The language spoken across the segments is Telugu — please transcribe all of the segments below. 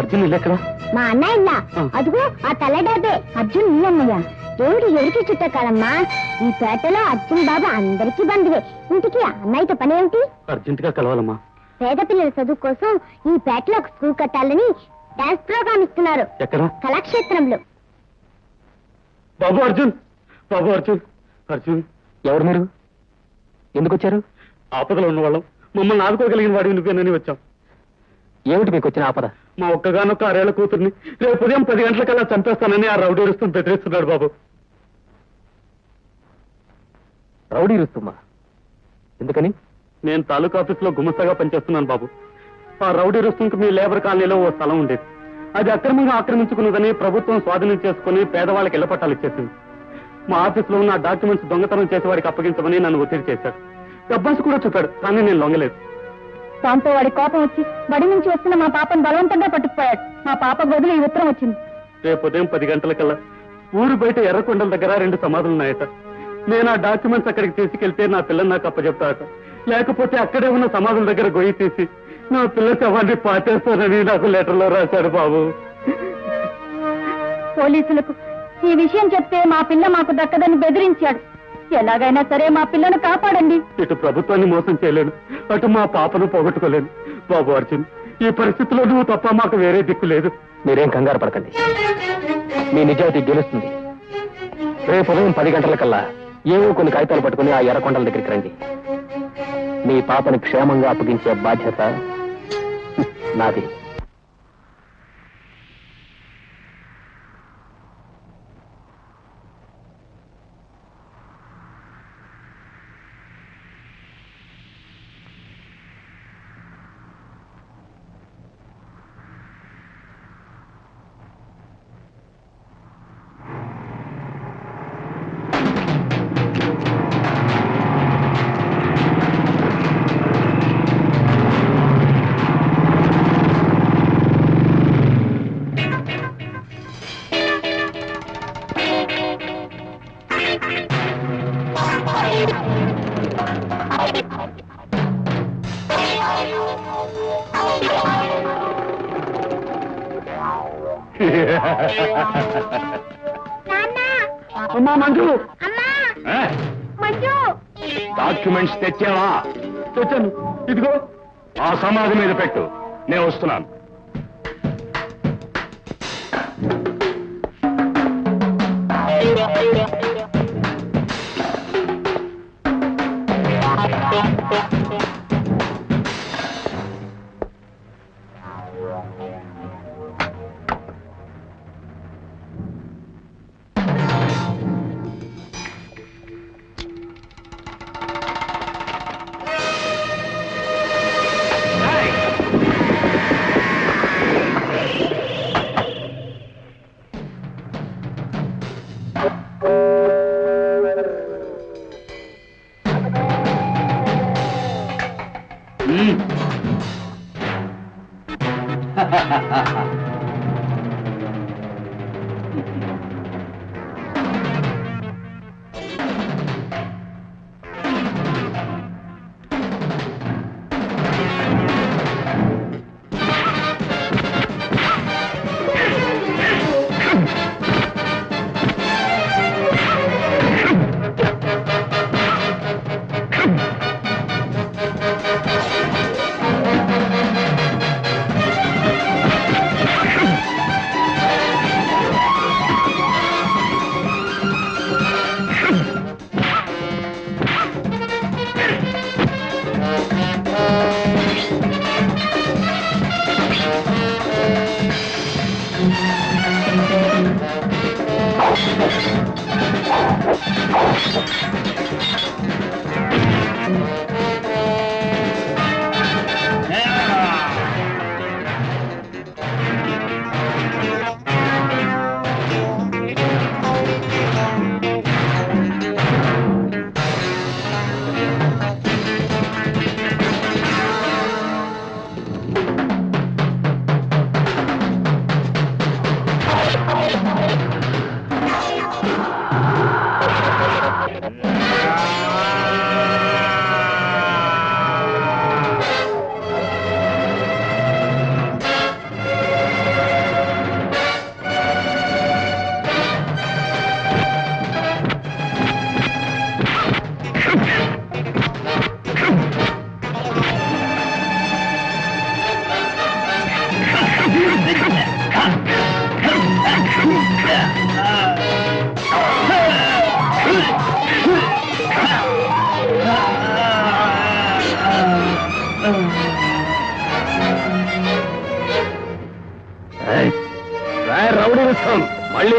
అర్జున్ ఇల్లు ఎక్కడ? మా అన్నయ్య ఇల్లా? అదిగో ఆ తెల్లడాబే అర్జున్ నీ అన్నయ్య. దేవుడు ఎవరికి చుట్టకాలమ్మా? ఈ పేటలో అర్జున్ బాబు అందరికీ బంధువే. ఇంటికి అన్నయ్యతో పని ఏమిటి? అర్జెంట్ గా కలవాలమ్మా. పేద పిల్లల చదువు కోసం ఈ పేటలో ఒక స్కూల్ కట్టాలని డాన్స్ ప్రోగ్రామ్ ఇస్తున్నారు. ఎక్కడ? కళాక్షేత్రంలో. బాబు అర్జున్, బాబు అర్జున్. అర్జున్, ఎవరు మీరు? ఎందుకు వచ్చారు? ఆపదలో ఉన్నవాళ్ళం. మమ్మల్ని ఆదుకోగలిగిన వాడివి నువ్వేనని వచ్చాం. ఏమిటి మీకు వచ్చిన ఆపద? మా ఒక్కగానొక్క 6 ఏళ్ల కూతుర్ని రేపు ఉదయం 10 గంటలకల్లా చంపేస్తానని ఆ రౌడీ రుస్తుం బెదిరిస్తున్నాడు బాబు. రౌడీ రుస్తుమా? ఎందుకని? నేను తాలూకా ఆఫీసులో గుమస్తాగా పనిచేస్తున్నాను బాబు. ఆ రౌడీ రుస్తుంకి మీ లేబర్ కాలనీలో ఓ స్థలం ఉండేది. అది అక్రమంగా ఆక్రమించుకున్నదని ప్రభుత్వం స్వాధీనం చేసుకుని పేదవాళ్ళకి ఇళ్ల పట్టాలు ఇచ్చేసింది. మా ఆఫీసులో ఉన్న డాక్యుమెంట్స్ దొంగతనం చేసే వాడికి అప్పగించమని నన్ను ఒత్తిడి చేశాడు. డబ్బాసు కూడా చెప్పాడు, కానీ నేను లొంగలేదు. దాంతో వాడి కోపం వచ్చి బడి నుంచి వస్తున్న మా పాపను బలవంతంగా పట్టుకుపోయాడు. మా పాప గదిలో ఈ ఉత్తరం వచ్చింది. రేపు ఉదయం 10 గంటలకల్లా ఊరు బయట ఎర్రకొండల దగ్గర 2 సమాధులున్నాయట. నేను ఆ డాక్యుమెంట్స్ అక్కడికి తీసుకెళ్తే నా పిల్లని నాకు అప్పచెప్తాట. లేకపోతే అక్కడే ఉన్న సమాధుల దగ్గర గొయ్యి తీసి నా పిల్ల శవాన్ని పాటేస్తానని నాకు లెటర్లో రాశాడు బాబు. పోలీసులకు ఈ విషయం చెప్తే మా పిల్ల మాకు దక్కదని బెదిరించాడు. ఎలాగైనా సరే మా పిల్లను కాపాడండి. ఇటు ప్రభుత్వాన్ని మోసం చేయలేను, అటు మా పాపను పోగొట్టుకోలేను. బాబు అర్జున్, ఈ పరిస్థితిలో నువ్వు తప్ప మాకు వేరే దిక్కు లేదు. మీరేం కంగారు పడకండి, మీ నిజాయితీ గెలుస్తుంది. రేపు ఉదయం 10 గంటలకల్లా ఏవో కొన్ని కాగితాలు పట్టుకుని ఆ ఎర్రకొండల దగ్గరికి రండి. మీ పాపని క్షేమంగా అప్పగించే బాధ్యత నాది. అమ్మా మంజు, డాక్యుమెంట్స్ తెచ్చావా? తెచ్చాను, ఇదిగో. ఆ సమాధి మీద పెట్టు, నేను వస్తున్నాను.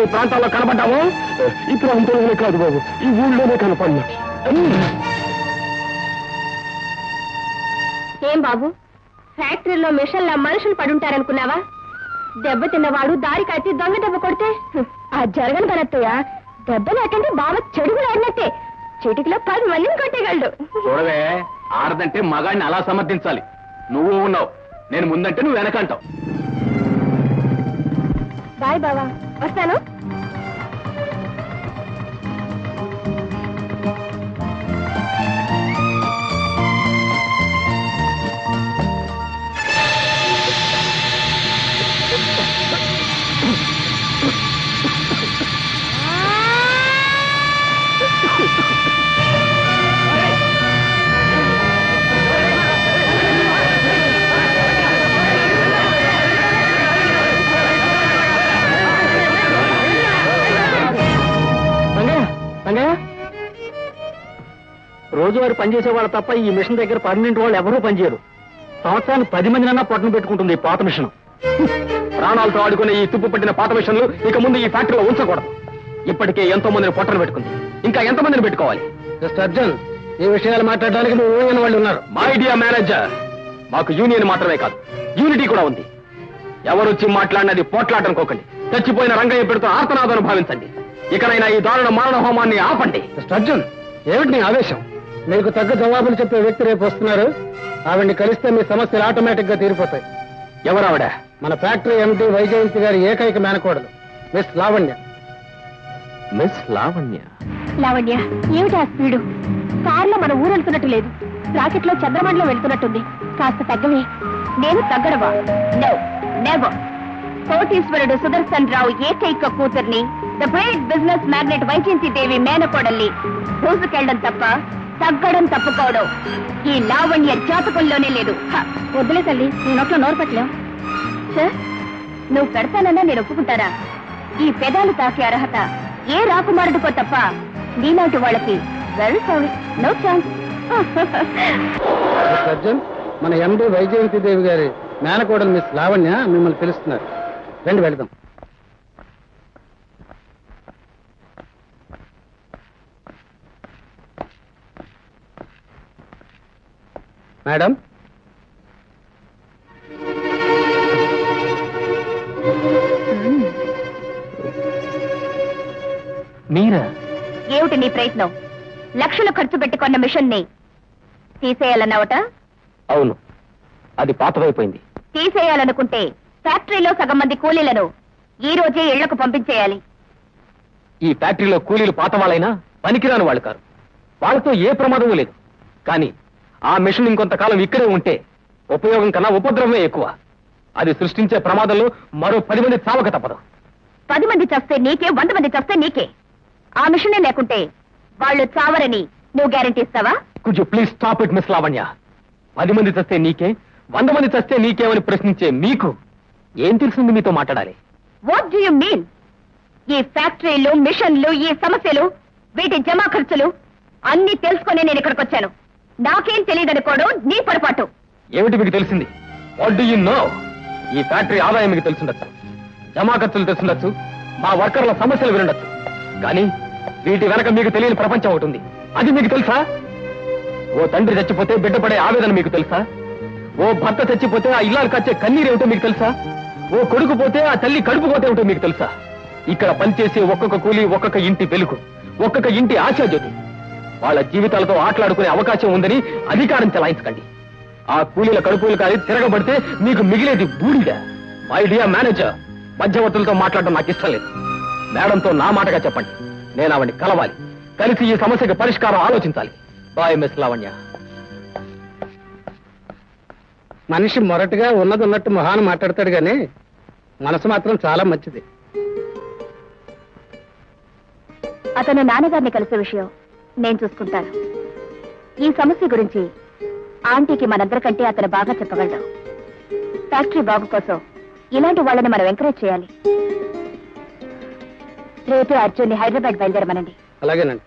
ఈ ప్రాంతాల్లో కనపడ్డాము. ఈ ప్రాంతంలోనే కాదు బాబు, ఈ ఊళ్ళోనే కనపడినా. ఏం బాబు, ఫ్యాక్టరీలో మిషన్ల మనుషులు పడుంటారనుకున్నావా? దెబ్బతిన్నవాడు దారి కట్టి దొంగ దెబ్బ కొడితే ఆ జరగని పనత్తయ్యా. దెబ్బ లేకంటే బాబా చెడుగులు ఆడినట్టే. చిటికలో 10 మందిని కొట్టేయగలడు. చూడవే, ఆడదంటే మగాడిని అలా సమర్థించాలి. నువ్వు ఉన్నావు, నేను ముందంటే నువ్వు వెనకంటావు. బాయ్ బావా, వస్తాను. రోజువారి పనిచేసే వాళ్ళు తప్ప ఈ మిషన్ దగ్గర పర్మనెంట్ వాళ్ళు ఎవరూ పనిచేయరు. సంవత్సరానికి 10 మందినన్నా పొట్టను పెట్టుకుంటుంది ఈ పాత మిషన్. ప్రాణాలతో ఆడుకునే ఈ తుప్పు పట్టిన పాత మిషన్లు ఇక ముందు ఈ ఫ్యాక్టరీలో ఉంచకూడదు. ఇప్పటికే ఎంతో మందిని పొట్టను పెట్టుకుంది, ఇంకా ఎంతమందిని పెట్టుకోవాలి? మిస్టర్ అర్జున్, ఈ విషయాలు మాట్లాడడానికి నువ్వు యూనియన్ వాళ్ళు ఉన్నారు. మై డియర్ మేనేజర్, మాకు యూనియన్ మాత్రమే కాదు, యూనిటీ కూడా ఉంది. ఎవరొచ్చి మాట్లాడినది పోట్లాటనుకోకండి. చచ్చిపోయిన రంగయ్య పెడుతూ ఆర్తనాదాన్ని భావించండి. ఇకనైనా ఈ దారుణ మారణ హోమాన్ని ఆపండి. మిస్టర్ అర్జున్, ఏమిటి నీ ఆవేశం? మీకు తగ్గ జవాబులు చెప్పే వ్యక్తి రేపు వస్తున్నారు. ఆవిడ్ని కలిస్తే మీ సమస్యలు ఆటోమేటిక్ గా తీరిపోతాయి. ఎవరావిడ? మన ఫ్యాక్టరీ ఎండి వైజయంతి గారి ఏకైక మేనకోడలు మిస్ లావణ్య. మిస్ లావణ్య? లావణ్య, ఏమిటా స్పీడు? కారులో మన ఊరు వెళ్తున్నట్టు లేదు, రాకెట్ లో చంద్రమండలం వెళ్తున్నట్టుంది. కాస్త తగ్గవే. నేను తగ్గడవా? No, never. కోటీశ్వరుడు సుదర్శన్ రావు ఏకైక కూతుర్ని, the great business magnate Vaijayanti Devi మేనకోడల్ని దూసుకెళ్ళడం తప్ప తగ్గడం తప్పుకోవడం ఈ లావణ్య జాతకంలోనే లేదు. వద్దులే తల్లి, నీ నోట్లో నోరు పెట్టలేం. సార్, నువ్వు పెడతానన్నా నేను ఒప్పుకుంటారా? ఈ పెదాలు తాకే అర్హత ఏ రాకుమారుడికో తప్ప నీలాంటి వాళ్ళకి very sorry, no chance. Arjun, మన ఎండి వైజయంతి దేవి గారి మేనకోడలు మిస్ లావణ్య మిమ్మల్ని పిలుస్తున్నారు. రండి వెళ్దాం. మేడం, మీరా? ఏమిటి నీ ప్రయత్నం? లక్షలు ఖర్చు పెట్టుకున్న మిషన్ ని తీసేయాలన్నావట? అవును, అది పాతదైపోయింది. తీసేయాలనుకుంటే ఫ్యాక్టరీలో సగం మంది కూలీలను ఈ రోజే ఇళ్లకు పంపించేయాలి. ఈ ఫ్యాక్టరీలో కూలీలు పాత వాళ్ళైనా పనికిరాని వాళ్ళు కారు. వాళ్ళతో ఏ ప్రమాదమూ లేదు. కానీ ఆ మిషన్ ఇంకొంతకాలం ఇక్కడే ఉంటే ఉపయోగం కన్నా ఉపద్రవమే ఎక్కువ. అది సృష్టించే ప్రమాదంలో మరో 10 మంది చావక తప్పదు. 10 మంది చస్తే నీకే, 100 మంది చస్తే నీకే. ఆ మిషనే లేకుంటే వాళ్ళు చావరని నువ్వు గ్యారెంటీ ఇస్తావా? Could you please stop it miss Lavanya. 10 మంది చస్తే నీకే, 100 మంది చస్తే నీకేమని ప్రశ్నించే మీకు ఏం తెలుసుంది మీతో మాట్లాడాలి? What do you mean? ఈ ఫ్యాక్టరీలు, మిషన్లు, ఈ సమస్యలు, వీటి జమా ఖర్చులు అన్ని తెలుసుకుని నేను ఇక్కడికి వచ్చాను. నాకేం తెలియదనుకోవడం నీ పొరపాటు. ఏమిటి మీకు తెలిసింది? What do you know? ఈ ఫ్యాక్టరీ ఆదాయం మీకు తెలుసుండొచ్చు, జమా ఖర్చులు తెలుసుండొచ్చు, మా వర్కర్ల సమస్యలు వినుండొచ్చు. కానీ వీటి వెనక మీకు తెలియని ప్రపంచం ఒకటి ఉంది. అది మీకు తెలుసా? ఓ తండ్రి చచ్చిపోతే బిడ్డ పడే ఆవేదన మీకు తెలుసా? ఓ భర్త చచ్చిపోతే ఆ ఇల్లాలు కచ్చే కన్నీరేమిటో మీకు తెలుసా? ఓ కొడుకు పోతే ఆ తల్లి కడుపు పోతే ఏమిటో మీకు తెలుసా? ఇక్కడ పనిచేసే ఒక్కొక్క కూలి ఒక్కొక్క ఇంటి వెలుగు, ఒక్కొక్క ఇంటి ఆశాజ్యోతి. వాళ్ళ జీవితాలతో ఆటలాడుకునే అవకాశం ఉందని అధికారం చెలాయించకండి. ఆ కూలీల కడుపులు కాని తిరగబడితే మీకు మిగిలేది బూడిద. మై డియర్ మేనేజర్, మధ్యవర్తులతో మాట్లాడడం నాకు ఇష్టం లేదు. మేడంతో నా మాటగా చెప్పండి. నేను ఆవిడ్ని కలవాలి, కలిసి ఈ సమస్యకి పరిష్కారం ఆలోచించాలి. Bye miss Lavanya. మనిషి మొరటుగా ఉన్నది ఉన్నట్టు మొహాన్ని మాట్లాడతాడు గాని మనసు మాత్రం చాలా మంచిది. అతను నాన్నగారిని కలిసే విషయం నేను చూసుకుంటాను. ఈ సమస్య గురించి ఆంటీకి మనందరికంటే అతను బాగా చెప్పగలడు. ఫ్యాక్టరీ బాగు కోసం ఇలాంటి వాళ్ళని మనం ఎంకరేజ్ చేయాలి. రేపు అర్జున్ని హైదరాబాద్ బయలుదేరమనండి. అలాగేనండి.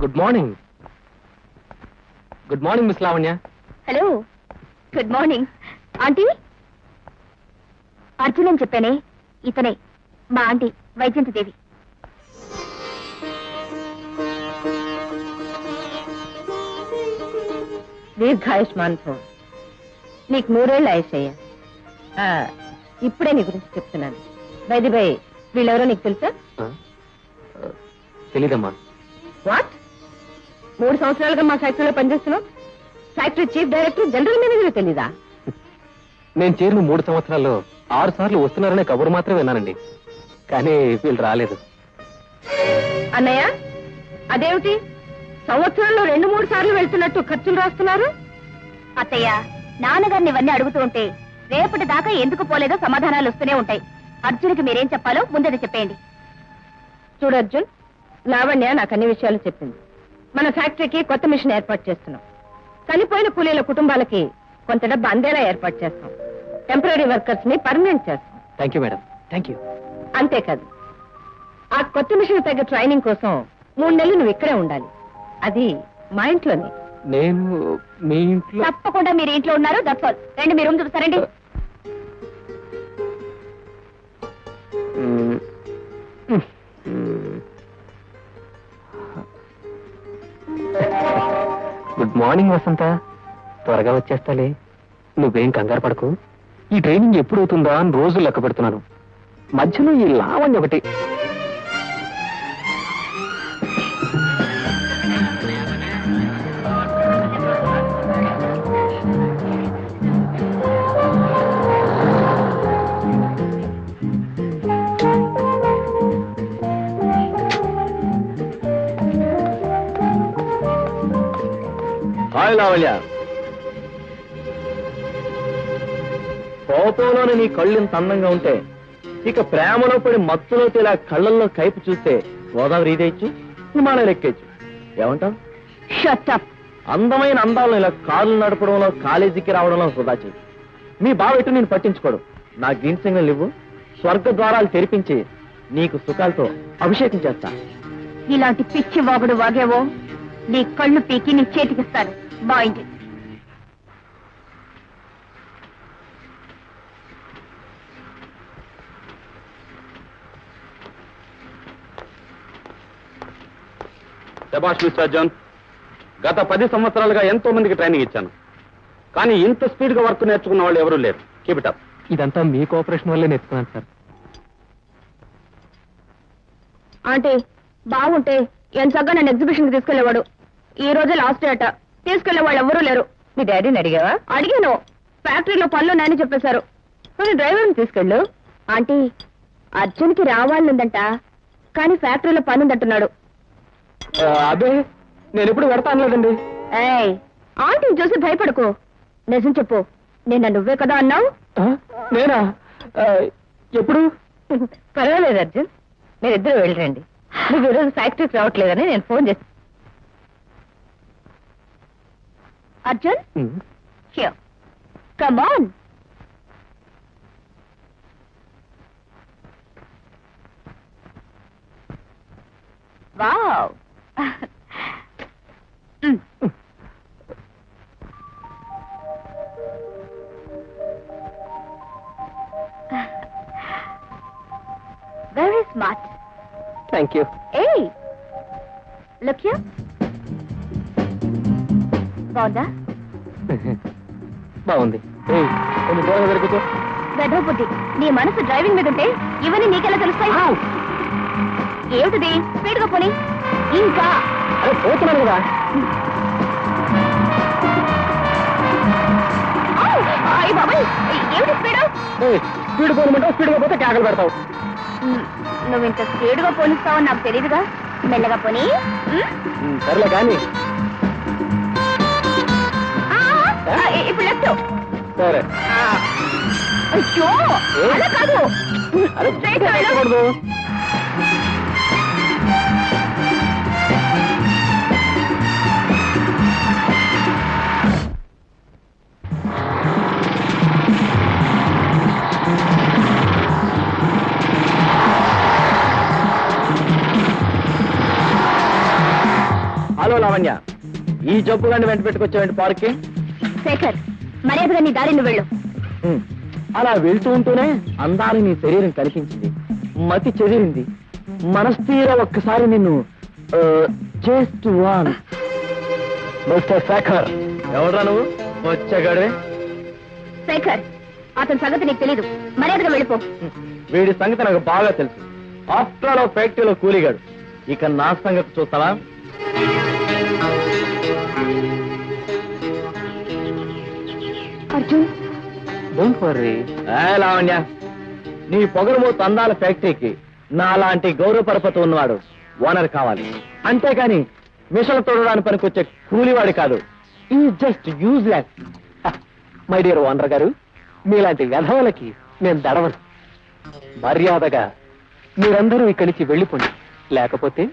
Good morning. Good morning miss Lavanya. Hello, good morning. Aunty, Arjun అని చెప్పానే, ఇతనే మా ఆంటీ వైజయంతి దేవి. దీర్ఘాయుష్మాన్ భవ. నీకు 3 ఏళ్ళు ఆయుషయ్యా. ఇప్పుడే నీ గురించి చెప్తున్నాను. బైది బై, వీళ్ళెవరో నీకు తెలుసా? తెలీదమ్మా. వాట్? 3 సంవత్సరాలుగా మా ఫ్యాక్టరీలో పనిచేస్తున్నావు. Factory chief director, general manager తెలీదా? నేను చేరిన 3 సంవత్సరాల్లో 6 సార్లు వస్తున్నారనే కబురు మాత్రం విన్నానండి, కానీ వీళ్ళు రాలేదు. అన్నయ్య, అదేమిటి సంవత్సరంలో 2-3 సార్లు వెళ్తున్నట్టు ఖర్చులు రాస్తున్నారు? అత్తయ్య, నాన్నగారిని ఇవన్నీ అడుగుతూ ఉంటే రేపటి దాకా ఎందుకు పోలేదో సమాధానాలు వస్తూనే ఉంటాయి. అర్జున్కి మీరేం చెప్పాలో ముందే చెప్పేయండి. చూడు అర్జున్, లావణ్య నాకు అన్ని విషయాలు చెప్పింది. మన ఫ్యాక్టరీకి కొత్త మిషన్ ఏర్పాటు చేస్తున్నాం. చనిపోయిన కూలీల కుటుంబాలకి కొంత డబ్బు అందేలా ఏర్పాటు చేస్తాం. టెంపరీ వర్కర్స్ ని పర్మనెంట్ చేస్తాం. Thank you madam, thank you. అంతేకాదు, ఆ కొత్త మిషన్ తగ్గ ట్రైనింగ్ కోసం 3 నెలలు నువ్వు ఇక్కడే ఉండాలి. అది మా ఇంట్లోనే. నేను మీ ఇంట్లో? తప్పకుండా మీరు ఇంట్లో ఉన్నారు. That's all. రండి, మీ రూమ్ చూపిస్తారండి. గుడ్ మార్నింగ్ వసంత. త్వరగా వచ్చేస్తాలే, నువ్వేం కంగారు పడకు. ఈ ట్రైనింగ్ ఎప్పుడు అవుతుందా అని రోజులు లెక్క పెడుతున్నాను. మధ్యలో ఈ లావణ్య ఒకటి. హాయ్ లావల్య, కోపంలోనే నీ కళ్ళు ఇంత అందంగా ఉంటే ఇక ప్రేమలో పడి మత్తులో ఇలా కళ్ళల్లో కైపు చూస్తే గోదావరి ఈదేయచ్చు, హిమాలయాలు ఎక్కేయచ్చు. ఏమంటావు? Shut up. అందమైన అందాలను ఇలా కార్లు నడపడంలో, కాలేజీకి రావడంలో వృధా చేయి. మీ బావ ఎటు నేను పట్టించుకోడు. నా గ్రీన్ సిగ్నల్ ఇవ్వు, స్వర్గ ద్వారాలు తెరిపించి నీకు సుఖాలతో అభిషేకం చేస్తా. ఇలాంటి పిచ్చి వాగుడు వాగేవో నీ కళ్ళు పీకి నీ చేతికిస్తాను. బాయింది. శభాష్ మిస్టర్ అర్జున్. గత 10 సంవత్సరాలుగా ఎంతో మందికి ట్రైనింగ్ ఇచ్చాను, కానీ ఇంత స్పీడ్ గా వర్క్ నేర్చుకున్న వాళ్ళు ఎవరూ లేరు. Keep it up. ఇదంతా మీ కోఆపరేషన్ వల్లే నేర్చుకున్నాను సార్. ఆంటీ, బాగుంటే ఎంతగా నన్ను ఎగ్జిబిషన్ కి తీసుకెళ్లేవాడు. ఈ రోజే లాస్ట్ డేట. తీసుకెళ్లే వాళ్ళు ఎవరూ లేరు. మీ డాడీని అడిగావా? అడిగాను. ఫ్యాక్టరీలో పనులు నాని చెప్పేశారు. మరి డ్రైవర్ని తీసుకెళ్ళు. ఆంటీ, అర్జున్కి రావాలనుందంట, కానీ ఫ్యాక్టరీలో పని ఉందంటున్నాడు. అదే నేను ఎప్పుడు పెడతానులేదండి. ఏయ్, ఆంటీని చూసి భయపడకు. నిజం చెప్పు, నిన్న నువ్వే కదా అన్నావు. నేనా? ఎప్పుడు? పర్వాలేదు అర్జున్, మీరిద్దరు వెళ్ళరండి. నువ్వు ఈరోజు ఫ్యాక్టరీకి రావట్లేదని నేను ఫోన్ చేస్తాను. Arjun, here come on. Wow. Very smart. Thank you. Hey, look here. బాగుందా? బాగుంది. కొంచెం దూరంగా దొరుకుతూ. వెధవ బుద్ధి, నీ మనసు డ్రైవింగ్ మీద ఉంటే ఇవన్నీ నీకెలా తెలుస్తాయి? ఏమిటిది? స్పీడ్ గా పోనీ. ఇంకా అరే పోతున్నాను కదా. అయ్యి బాబాయ్, ఏమిటి స్పీడ్? స్పీడ్ పోనమంటావు, స్పీడ్ గా పోతే కేకలు పెడతావు. నువ్వు ఇంత స్పీడ్ గా పోనిస్తావని నాకు తెలియదుగా. మెల్లగా పోనీ. సర్లే కానీ. ఇప్పుడు లెఫ్ట్. సరే. అయ్యో, అలా కాదు. అరే Straight గా వెళ్ళు. చేయకూడదు. హలో లావణ్య, ఈ జబ్బు గాని వెంట పెట్టుకొచ్చావండి పార్క్కి. శేఖర్, మర్యాదగా నీ దారి నువ్వు వెళ్ళు. అలా వెళ్తూ ఉంటూనే అందాన్ని నీ శరీరం కనిపించింది, మతి చెదిరింది, మనస్థీర ఒక్కసారి నిన్ను జస్ట్ వన్. మిస్టర్ శేఖర్. ఎవడ్రా నువ్వు? వచ్చాగాడే. శేఖర్, అతని సంగతి నీకు తెలీదు, మర్యాదగా వెళ్ళిపో. వీడి సంగతి నాకు బాగా తెలుసు. ఆఫ్టర్ ఆల్ ఫ్యాక్టరీలో కూలిగాడు. ఇక నా సంగతి చూస్తావా? Arjun, don't worry. లావణ్య, నీ పొగరుమూత అందాల ఫ్యాక్టరీకి నా లాంటి గౌరవ పరపతి ఉన్నవాడు ఓనర్ కావాలి. అంతేకాని మిషన్ తోడడానికి పనికొచ్చే కూలివాడు కాదు. ఈ just useless. My dear owner గారు, మీలాంటి వ్యధవులకి నేను దడవను. మర్యాదగా మీరందరూ ఇక్కడి నుంచి వెళ్ళిపోండి, లేకపోతే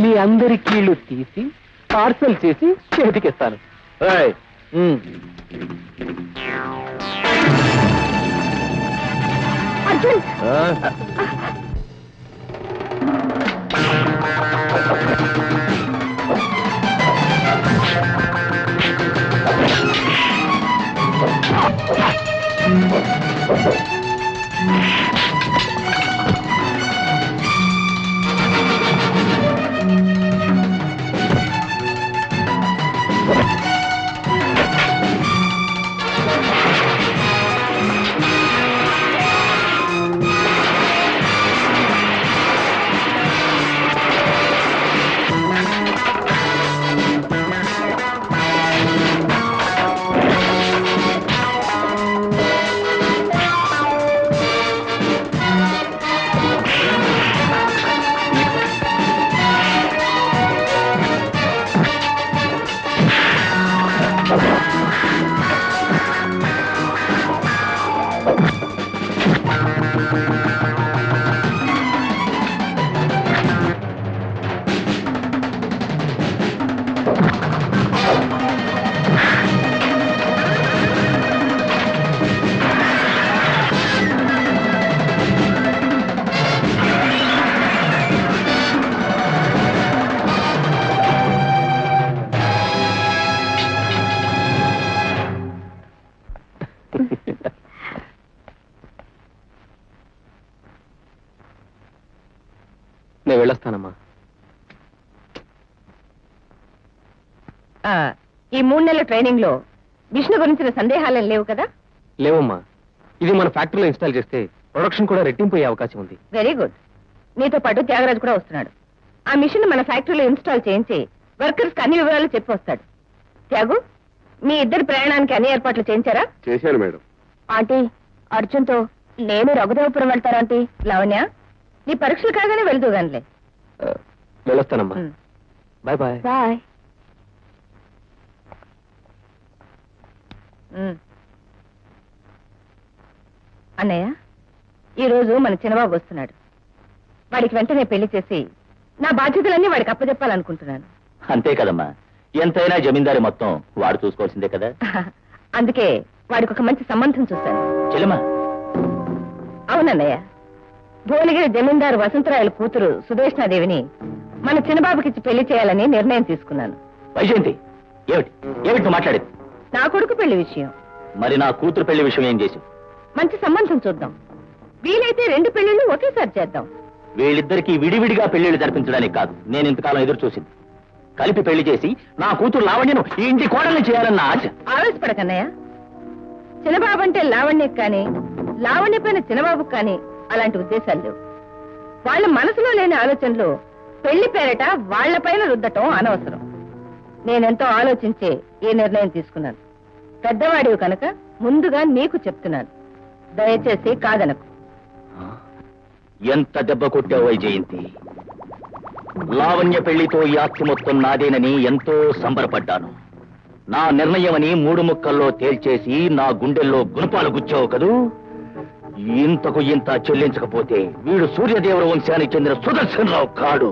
మీ అందరి కీళ్లు తీసి పార్సల్ చేసి చేతికిస్తాను. అర్జున్, నేను వెళ్ళొస్తానమ్మా. ఈ 3 నెలల ట్రైనింగ్ లో విష్ణు గురించిన సందేహాలేం లేవు కదా? లేవమ్మా. ఇది మన ఫ్యాక్టరీలో ఇన్స్టాల్ చేస్తే ప్రొడక్షన్ కూడా రెట్టింపు అయ్యే అవకాశం ఉంది. Very good. నీతో పాటు త్యాగరాజు కూడా వస్తున్నాడు. ఆ మిషన్ మన ఫ్యాక్టరీలో ఇన్స్టాల్ చేయించి వర్కర్స్ అన్ని వివరాలు చెప్పి వస్తాడు. త్యాగు, మీ ఇద్దరు ప్రయాణానికి అన్ని ఏర్పాట్లు చేయించారా? చేశాను మేడం. ఆంటీ, అర్జున్తో నేను రఘుదేవపురం వెళ్తారా ఆంటీ? లావణ్య, నీ పరీక్షలు కాగానే వెళ్తూ గానిలే. వెళ్ళొస్తానమ్మా. Bye bye. బాయ్. అన్నయ్య, ఈ రోజు మన చిన్నబాబు వస్తున్నాడు. వాడికి వెంటనే పెళ్లి చేసి నా బాధ్యతలన్నీ వాడికి అప్పచెప్పాలనుకుంటున్నాను. అంతే కదమ్మా, ఎంతైనా జమీందారి మొత్తం వాడు చూసుకోవాల్సిందే కదా. అందుకే వాడికి ఒక మంచి సంబంధం చూశాను. చెల్లెమ్మా. అవునన్నయ్య, భువనగిరి జమీందారు వసంతరాయల కూతురు సుదేష్ణాదేవిని మన చిన్నబాబుకిచ్చి పెళ్లి చేయాలని నిర్ణయం తీసుకున్నాను. వైజయంతి, ఏమిటి ఏమిటి మాట్లాడేది? నా కొడుకు పెళ్లి విషయం. మరి నా కూతురు పెళ్లి విషయం ఏం చేసి? మంచి సంబంధం చూద్దాం. వీలైతే 2 పెళ్లిళ్ళు ఒకేసారి చేద్దాం. వీళ్ళిద్దరికీ విడివిడిగా పెళ్లిళ్ళు జరిపించడానికి కాదు నేను ఇంతకాలం ఎదురు చూసింది. కలిపి పెళ్లి చేసి నా కూతురు లావణ్యను ఈ ఇంటి కోడల్ని చేయాలన్న ఆశ. ఆవేశపడకన్నయ్య. చిన్నబాబు అంటే లావణ్యకు కానీ, లావణ్య పైన చిన్నబాబుకు కానీ అలాంటి ఉద్దేశాలు లేవు. వాళ్ళ మనసులో లేని ఆలోచనలు పెళ్లి పేరట వాళ్లపైన రుద్దటం అనవసరం. నేనెంతో ఆలోచించే ఈ నిర్ణయం తీసుకున్నాను. పెద్దవాడివి కనుక ముందుగా నీకు చెప్తున్నాను. దయచేసి కాదనకు. ఎంత దెబ్బ కొట్టావు వైజయంతి. లావణ్య పెళ్లితో ఈ ఆస్తి మొత్తం నాదేనని ఎంతో సంబరపడ్డాను. నా నిర్ణయమని 3 ముక్కల్లో తేల్చేసి నా గుండెల్లో గుణపాలు గుచ్చావు కదూ. ఇంతకు ఇంత చెల్లించకపోతే వీడు సూర్యదేవర వంశానికి చెందిన సుదర్శనరావు కాడు.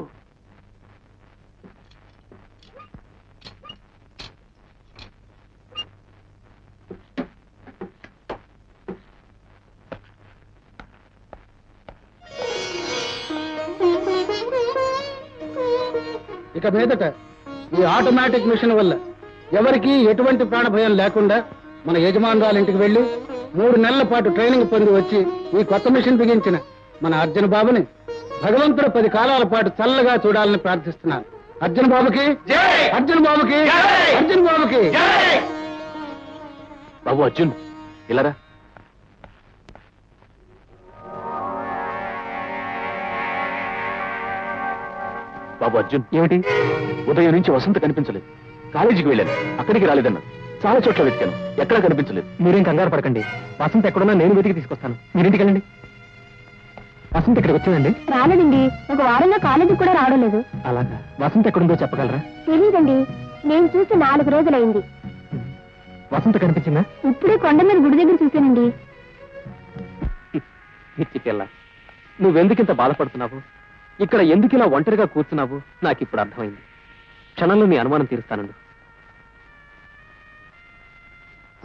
ఇక మీదట ఈ ఆటోమేటిక్ మిషన్ వల్ల ఎవరికీ ఎటువంటి ప్రాణ భయం లేకుండా మన యజమానురాలు ఇంటికి వెళ్ళి 3 నెలల పాటు ట్రైనింగ్ పొంది వచ్చి ఈ కొత్త మిషన్ బిగించిన మన అర్జున్ బాబుని భగవంతుడు 10 కాలాల పాటు చల్లగా చూడాలని ప్రార్థిస్తున్నాను. అర్జున్ బాబుకి అర్జున్ బాబుకి అర్జున్ బాబుకి. బాబు అర్జున్ ఇలారా. బాబు అర్జున్ ఏమిటి? ఉదయం నుంచి వసంత కనిపించలేదు. కాలేజీకి వెళ్ళాను, అక్కడికి రాలేదన్నాడు. చాలా చోట్ల వెతికాను, ఎక్కడా కనిపించలేదు. మీరేం కంగారు పడకండి, వసంత ఎక్కడున్నా నేను వెతికి తీసుకొస్తాను. మీరింటికి వెళ్ళండి. వసంత ఇక్కడికి వచ్చిందండి? రాలేదండి, ఒక వారంగా కాలేజీకి కూడా రావడం లేదు. అలాగా, వసంత ఎక్కడుందో చెప్పగలరా? తెలీదండి, నేను చూసి 4 రోజులైంది. వసంత కనిపించిందా? ఇప్పుడే కొండ మీద గుడి దగ్గర చూశానండి. పిచ్చికెళ్ళా, నువ్వెందుకింత బాధపడుతున్నావు? ఇక్కడ ఎందుకు ఇలా ఒంటరిగా కూర్చున్నావు నాకు ఇప్పుడు అర్థమైంది. క్షణంలో నీ అనుమానం తీరుస్తానండు.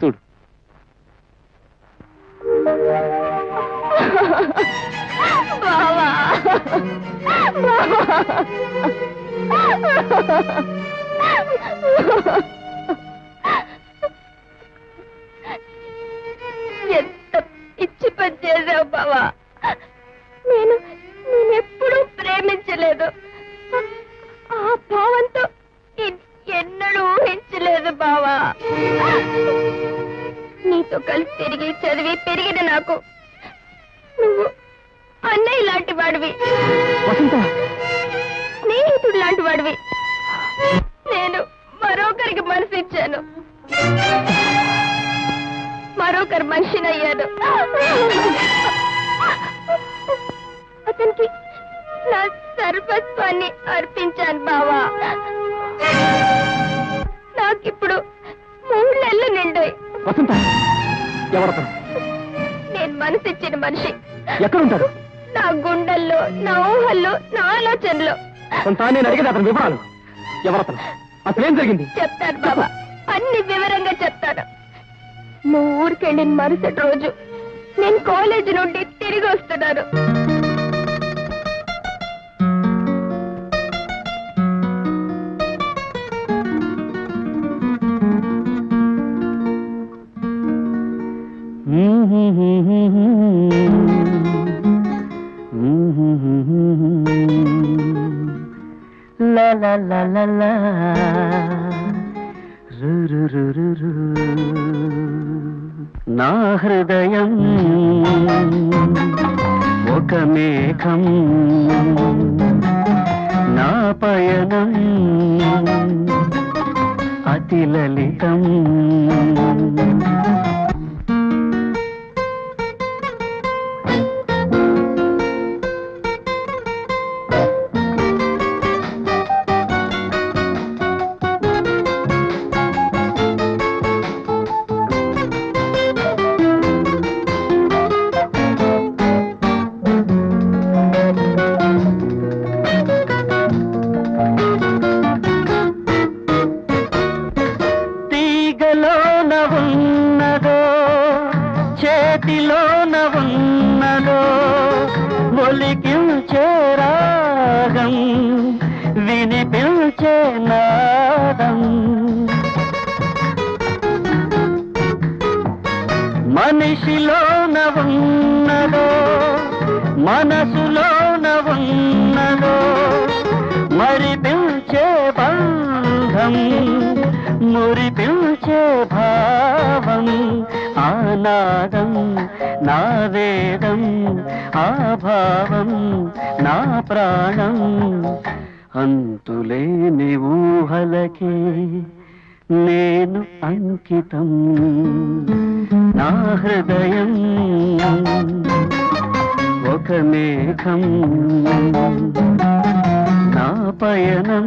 చూడు. బావా, ఎంత పిచ్చి పని చేసావు బావా. నేనెప్పుడూ ప్రేమించలేదు. ఆ భావంతో ఎన్నడూ ఊహించలేదు బావా. నీతో కలిసి తిరిగి చదివి పెరిగిన నాకు నువ్వు అన్నయ్య లాంటి వాడివి, స్నేహితుడు లాంటి వాడివి. నేను మరొకరికి మనసు ఇచ్చాను, మరొకరు మనిషినయ్యాను. అతనికి నా సర్వస్వాన్ని అర్పించాను బావా. నాకిప్పుడు 3 నెలలు నిండాయి. నేను మనసిచ్చిన మనిషి ఎక్కడుంటాడు? నా గుండెల్లో, నా ఊహల్లో, నా ఆలోచనలో. నేను అడిగేది అతని వివరాలు. ఎవరతను? అసలేం జరిగింది? చెప్తాను బాబా, అన్ని వివరంగా చెప్తాను. నువ్వు ఊరికెళ్ళిన మరుసటి రోజు నేను కాలేజీ నుండి తిరిగి వస్తున్నాను. La la la la la, ru ru ru ru ru. నా హృదయం ఒక మేఘం, నా పయనం అతి లలితం. తీగలోన ఉన్నదో, చేతిలోన ఉన్నదో, ఒలికించే రాగం, వినిపించే నాదం. మనిషిలోన ఉన్నదో, మనసులోన ఉన్నదో, మరిపించే బంధం, మురిపించే భావం. ఆనాదం నా వేదం, ఆ భావం నా ప్రాణం. అంతులేని ఊహలకి నేను అంకితం. నా హృదయం ఒక మేఘం, నా పయనం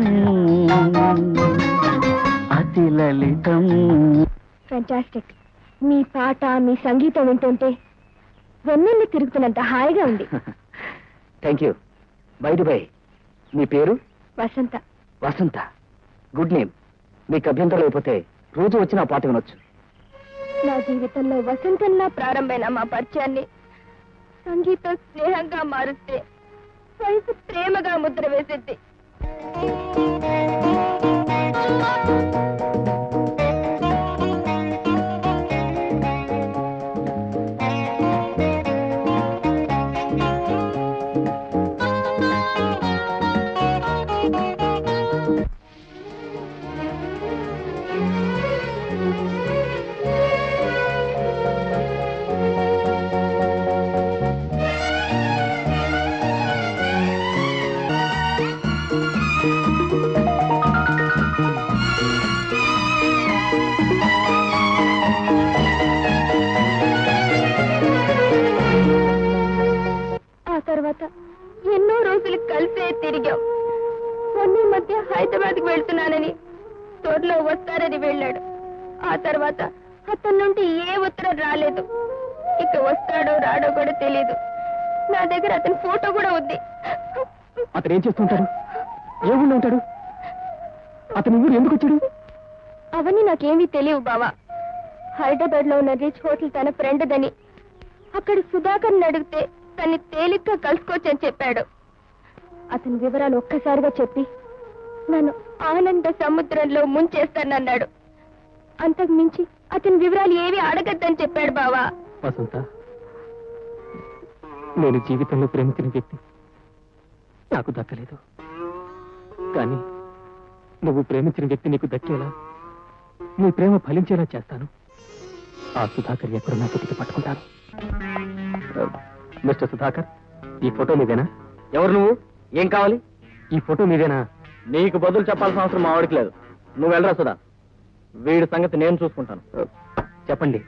అతి లలితం. ఫ్యాంటాస్టిక్. మీ పాట, మీ సంగీతం వింటుంటే వెన్నెల్లి తిరుగుతున్నంత హాయిగా ఉంది. Thank you. By the by, మీ పేరు? వసంత. Vasantha, good name. మీకు అభ్యంతరం లేకపోతే రోజు వచ్చి నా పాట వినొచ్చు. నా జీవితంలో వసంతంలా ప్రారంభమైన మా పరిచయాన్ని సంగీతం స్నేహంగా మారుస్తే వయసు ప్రేమగా ముద్ర వేసింది. తర్వాత ఎన్నో రోజులు కలిసే తిరిగాం. మొన్న మధ్య హైదరాబాద్కి వెళ్తున్నానని తోటలో వస్తారని వెళ్ళాడు. ఆ తర్వాత అతని నుండి ఏ ఉత్తరం రాలేదు. ఇక వస్తాడో రాడో కూడా తెలియదు. నా దగ్గర అతని ఫోటో కూడా ఉంది. అతను ఏం చేస్తుంటాడు? ఏ ఊళ్ళో ఉంటాడు? అతని ఊరు ఎందుకు వచ్చాడు? అవన్నీ నాకేమీ తెలియవు బావా. హైదరాబాద్ లో ఉన్న రిచ్ హోటల్ తన ఫ్రెండ్ దని, అక్కడ సుధాకర్ని అడిగితే తన్ని తేలిగ్గా కలుసుకోవచ్చని చెప్పాడు. అతని వివరాలు ఒక్కసారిగా చెప్పి నన్ను ఆనంద సముద్రంలో ముంచేస్తానన్నాడు. అంతకు మించి అతని వివరాలు ఏవి అడగద్దని చెప్పాడు బావా. వసంత, నేను జీవితంలో ప్రేమించిన వ్యక్తి నాకు దక్కలేదు. కానీ నువ్వు ప్రేమించిన వ్యక్తి నీకు దక్కేలా, నీ ప్రేమ ఫలించేలా చేస్తాను. ఆ సుధాకర్ ఎక్కడున్నా వెతికి పట్టుకుంటాను. మిస్టర్ సుధాకర్, ఈ ఫోటో మీదేనా? ఎవరు నువ్వు? ఏం కావాలి? ఈ ఫోటో మీదేనా? నీకు బదులు చెప్పాల్సిన అవసరం మా వాడికి లేదు. నువ్వు వెళ్ళరా సుధా, వీడి సంగతి నేను చూసుకుంటాను. చెప్పండి.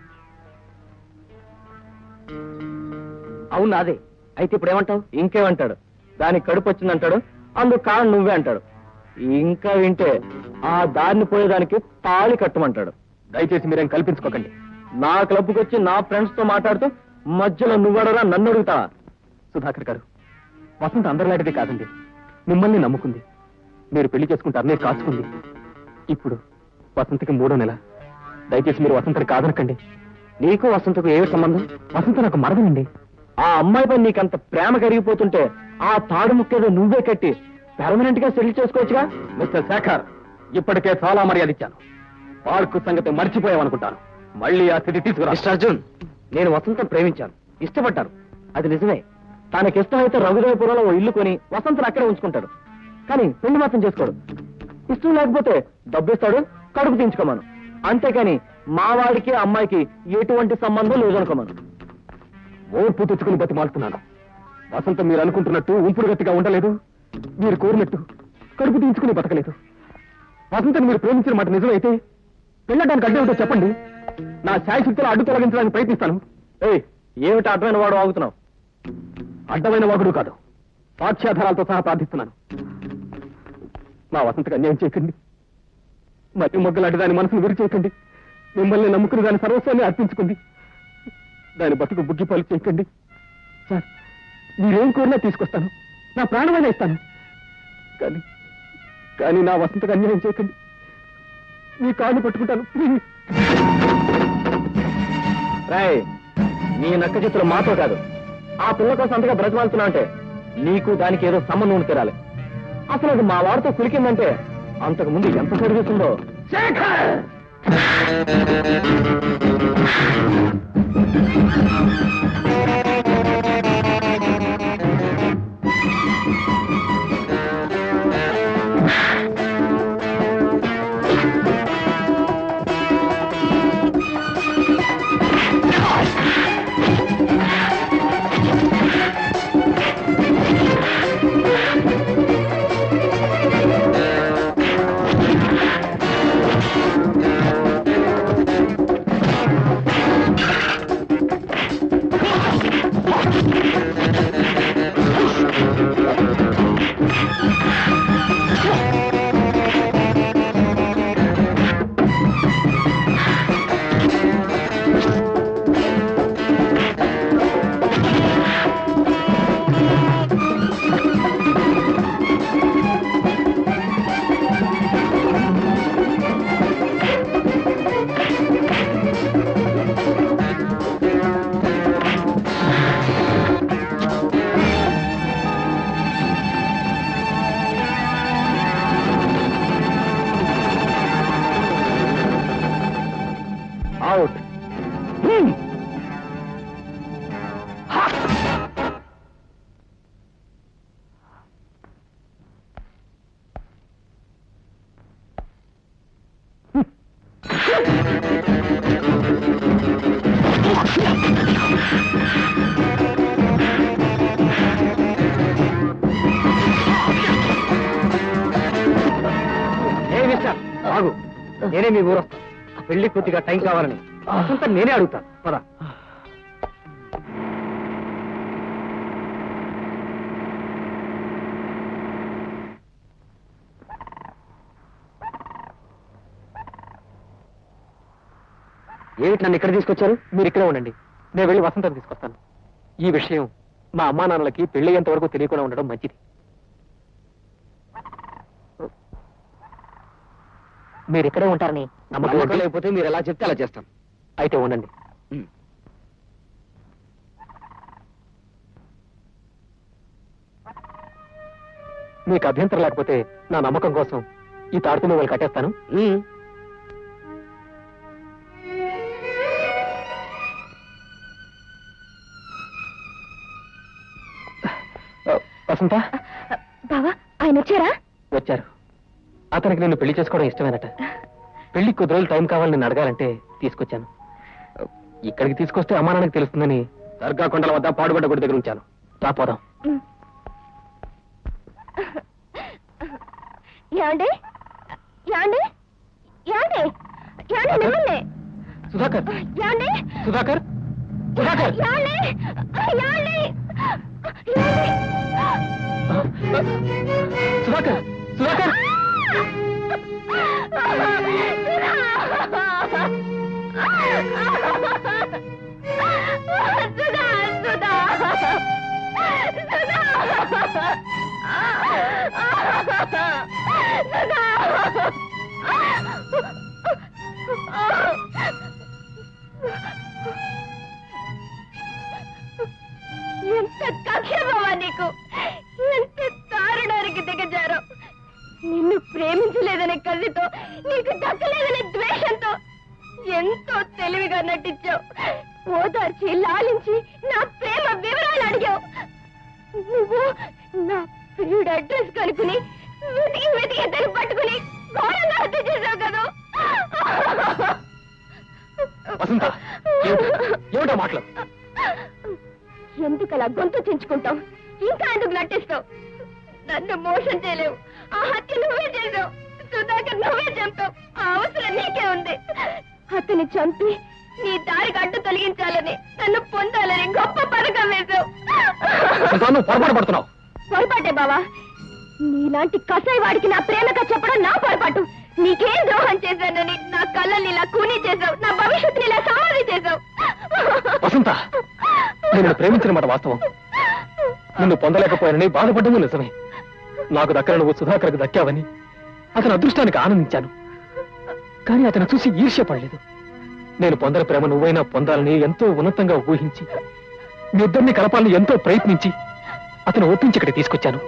అవును అదే. అయితే ఇప్పుడు ఏమంటావు? ఇంకేమంటాడు? దానికి కడుపు వచ్చిందంటాడు, అందుకు కారణం నువ్వే అంటాడు. ఇంకా వింటే ఆ దారిని పోయేదానికి తాళి కట్టమంటాడు. దయచేసి మీరేం కల్పించుకోకండి. నా క్లబ్కి వచ్చి నా ఫ్రెండ్స్ తో మాట్లాడుతూ మధ్యలో నువ్వడరా నన్ను అడుగుతావా? సుధాకర్ గారు, వసంత అందరిలాంటిది కాదండి. మిమ్మల్ని నమ్ముకుంది, మీరు పెళ్లి చేసుకుంటారనే కాచుకుంది. ఇప్పుడు వసంతకి 3వ నెల. దయచేసి మీరు వసంతని కాదనకండి. నీకు వసంతకు ఏమి సంబంధం? వసంత నాకు మరదనండి. ఆ అమ్మాయిపై నీకంత ప్రేమ కరిగిపోతుంటే ఆ తాడు ముక్కేదో నువ్వే కట్టి పెర్మనెంట్ గా సెటిల్ చేసుకోవచ్చుగా. మిస్టర్ శేఖర్, ఇప్పటికే చాలా మర్యాద ఇచ్చాను. పార్కు సంగతి మర్చిపోయామనుకుంటాను. మళ్ళీ ఆ స్థితి తీసుకురా. మిస్టర్ అర్జున్, నేను వసంతం ప్రేమించాను, ఇష్టపడ్డాను. అది నిజమే. తనకిష్టమైతే రఘుదేవపురంలో ఓ ఇల్లు కొని వసంతను అక్కడే ఉంచుకుంటాడు. కానీ పెళ్లి మాత్రం చేసుకోడు. ఇష్టం లేకపోతే డబ్బు ఇస్తాడు, కడుపు తీయించుకోమను. అంతేకాని మా వాడికి అమ్మాయికి ఎటువంటి సంబంధం లేదనుకోమను. ఓర్పు తెచ్చుకుని బతిమాలుతున్నాను. వసంత మీరు అనుకుంటున్నట్టు ఉంపుడు గట్టిగా ఉండలేదు. మీరు కోరినట్టు కడుపు తీయించుకుని బతకలేదు. వసంతని మీరు ప్రేమించిన మాట నిజమైతే పెళ్ళడానికి అడ్డం ఉంటే చెప్పండి. నా శాయశక్తులు అడ్డు తొలగించడానికి ప్రయత్నిస్తాను. ఏమిటి అడ్డమైన వాడు వాగుతున్నావు? అడ్డమైన వాగుడు కాదు, సాక్ష్యాధారాలతో సహా ప్రార్థిస్తున్నాను. నా వసంతకు అన్యాయం చేయకండి. మట్టి మొగ్గలాంటి దాని మనసును విరి చేయకండి. మిమ్మల్ని నమ్ముకుని దాని సర్వస్వాన్ని అర్పించుకుంది. దాని బతుకు బుగ్గిపాలు చేయకండి. సార్, మీరేం కోరినా తీసుకొస్తాను. నా ప్రాణమైనా ఇస్తాను. కానీ నా వసంతకు అన్యాయం చేయకండి. మీ కాళ్ళు పట్టుకుంటాను. రాయ్, నీ నక్క చిత్తులు మాతో కాదు, ఆ పిల్ల కోసం అంతగా బ్రతమాలుతున్నా అంటే నీకు దానికి ఏదో సంబంధం ఉండి తీరాలి. అసలు అది మా వాడితో కులికిందంటే అంతకు ముందు ఎంత సరిగిస్తుందో. అవుట్. ఆగు, నేనే మీ ఊరు వస్తాను. పెళ్లి కొద్దిగా టైం కావాలని అంతా నేనే అడుగుతాను. పద. ఏమిటి నన్ను ఇక్కడ తీసుకొచ్చారు? మీరు ఇక్కడే ఉండండి, నేను వెళ్ళి వసంతం తీసుకొస్తాను. ఈ విషయం మా అమ్మా నాన్నలకి పెళ్ళయ్యేంత వరకు తెలియకుండా ఉండడం మంచిది. మీరు ఇక్కడే ఉంటారని నమ్మకం లేకపోతే మీరు ఎలా చెప్తే అలా చేస్తాం. అయితే ఉండండి. మీకు అభ్యంతరం లేకపోతే నా నమ్మకం కోసం ఈ తాడుతున్న వాళ్ళు కట్టేస్తాను. వసంత, బావా ఆయన వచ్చారా? వచ్చారు. అతనికి నేను పెళ్లి చేసుకోవడం ఇష్టమేనట. పెళ్లి కొద్ది రోజులు టైం కావాలని నేను అడగాలంటే తీసుకొచ్చాను. ఇక్కడికి తీసుకొస్తే అమ్మానానికి తెలుస్తుందని దర్గా కొండల వద్ద పాడుబడ్డ గుడి దగ్గర ఉంచాను. రాపోదాం. యాండి యాండి యాండి యాండి మిమ్మల్ని సుధాకర్, యాండి సుధాకర్, సుధాకర్, యాండి యాండి సుధాకర్, సుధాకర్. ఎంత కక్ష బావా నీకు, ఎంత దారుణానికి దిగజారో. నిన్ను ప్రేమించలేదనే కసితో, నీకు దక్కలేదనే ద్వేషంతో ఎంతో తెలివిగా నటించావు. ఓదార్చి లాలించి నా ప్రేమ వివరాలు అడిగావు. నువ్వు నా ప్రియుడు అడ్రస్ కనుక్కుని వెతికి వెతికి దాన్ని పట్టుకుని ఘోరంగా హత్య చేసావు కదా. వసంత, ఏమిటో మాటలు? ఎందుకు అలా గొంతు చించుకుంటావు? ఇంకా ఎందుకు నటిస్తావు? నన్ను మోసం చేయలేవు. ఆ హత్య నువ్వే చేసావు. సుధాకర్ నువ్వే చంపావు. ఆ అవసరం నీకే ఉంది. అతన్ని చంపి నీ దారికి అడ్డు తొలగించాలని, నన్ను పొందాలని గొప్ప పథకం వేశావు. పొరపాటు పడుతున్నావు. పొరపాటే బావా. నీలాంటి కసాయి వాడికి నా ప్రేమగా చెప్పడం నా పొరపాటు. నీకేం ద్రోహం చేశానని నా కళ్ళని ఇలా కూనీ చేశావు. నా భవిష్యత్తుని ఇలా సమాధి చేశావు. వసంత, నేను ప్రేమించిన మాట వాస్తవం. నిన్ను పొందలేకపోయానని బాధపడ్డము నిజమే. నాకు దక్కన నువ్వు సుధాకర్కి దక్కావని అతని అదృష్టానికి ఆనందించాను. కానీ అతను చూసి ఈర్ష్యపడలేదు. నేను పొందని ప్రేమ నువ్వైనా పొందాలని ఎంతో ఉన్నతంగా ఊహించి మీ ఇద్దరిని కలపాలని ఎంతో ప్రయత్నించి అతను ఒప్పించి ఇక్కడ తీసుకొచ్చాను.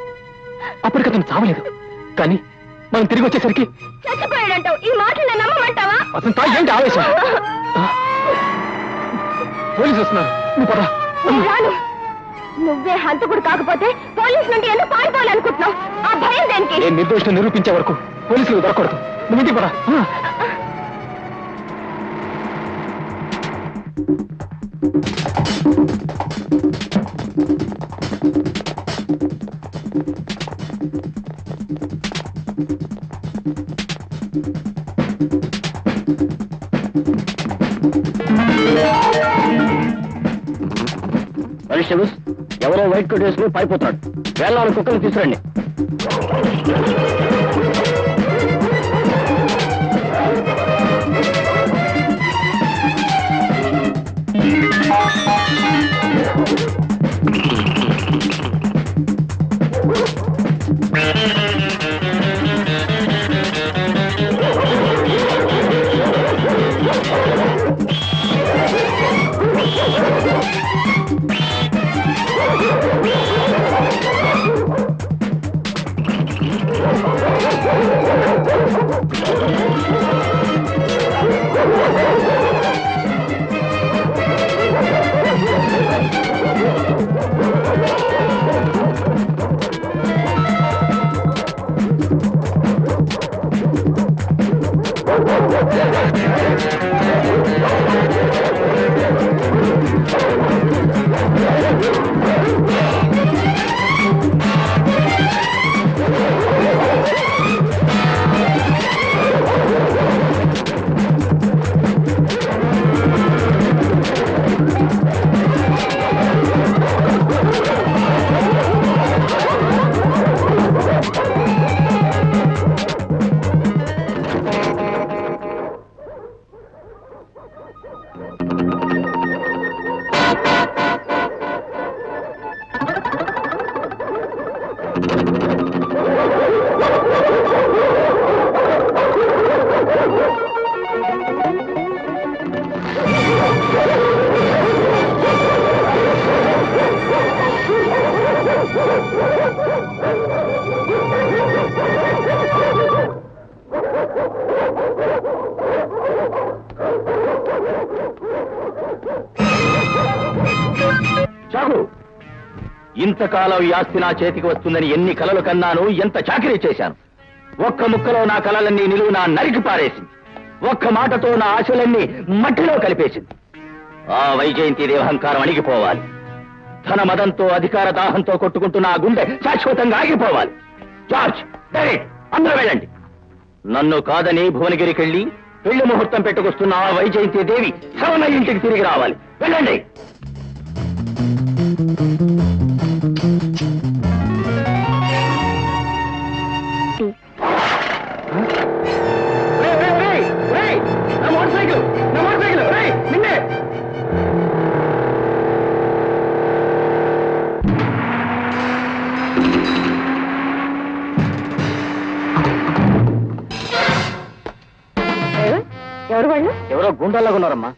అప్పటికతను చావలేదు. కానీ మనం తిరిగి వచ్చేసరికి చచ్చిపోయాడంటావు. ఈ మాటలు నమ్మమంటావా? వసంత, ఏంటి ఆవేశం? పోలీసు వస్తున్నారు, నువ్వు పద. రాను. నువ్వే హంతకుడు కాకపోతే పోలీసు నుండి ఎందుకు పారిపోవాలనుకుంటున్నావు? ఆ భయం దేనికి? నేను నిర్దోషం నిరూపించే వరకు పోలీసులు దొరకకూడదు. నువ్వు ఇంటికి పద. కానిస్టేబుల్స్, ఎవరో వైట్ కోట్ వేసుకుని పారిపోతున్నాడు. వేళ్ళ కుక్కలు తీసుకురండి. చాకు ఇంతకాలం ఈ ఆస్తి నా చేతికి వస్తుందని ఎన్ని కలలు కన్నాను, ఎంత చాకరీ చేశాను. ఒక్క ముక్కలో నా కలలన్నీ నిలువునా నరికి పారేసింది. ఒక్క మాటతో నా ఆశలన్నీ మట్టిలో కలిపేసింది. ఆ వైజయంతి అహంకారం అణిగిపోవాలి. ధన మదంతో అధికార దాహంతో కొట్టుకుంటున్న ఆ గుండె శాశ్వతంగా ఆగిపోవాలి. జార్జ్, డైరెక్ట్ అందరూ వెళ్ళండి. నన్ను కాదని భువనగిరికెళ్ళి పెళ్లి ముహూర్తం పెట్టుకొస్తున్న ఆ వైజయంతి దేవి సవన ఇంటికి తిరిగి రావాలి. వెళ్ళండి. నిన్నే ఎవరు వాళ్ళు? ఎవరో గుండాలాగా ఉన్నారమ్మా.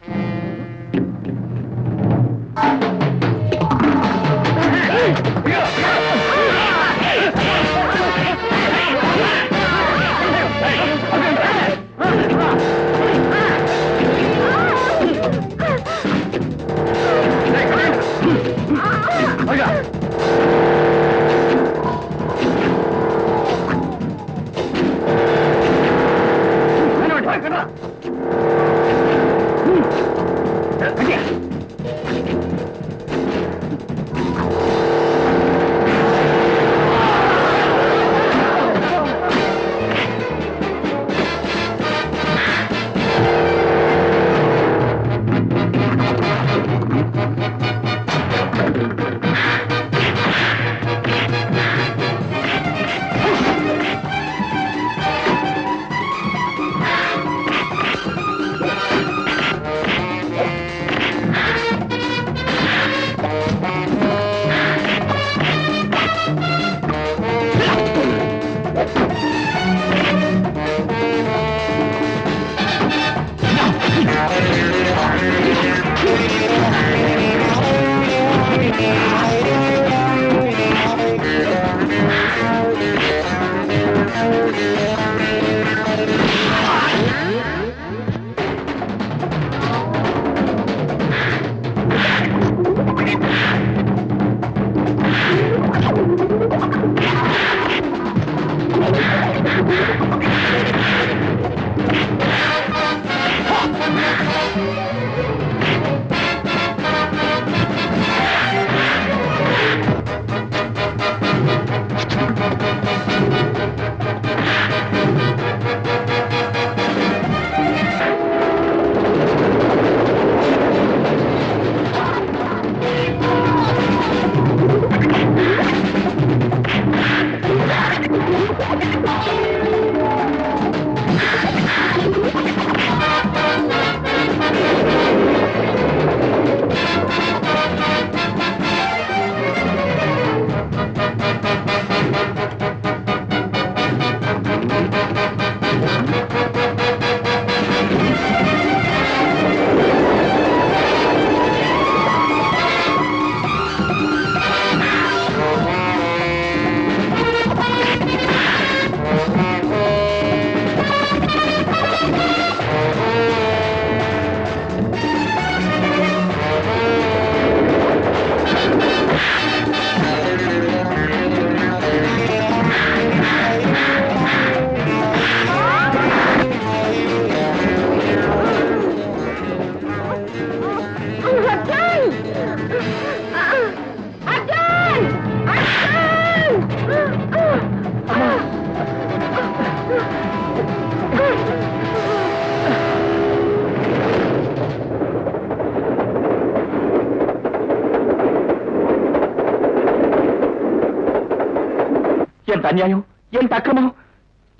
ఎంత అన్యాయం, ఎంత అక్రమం!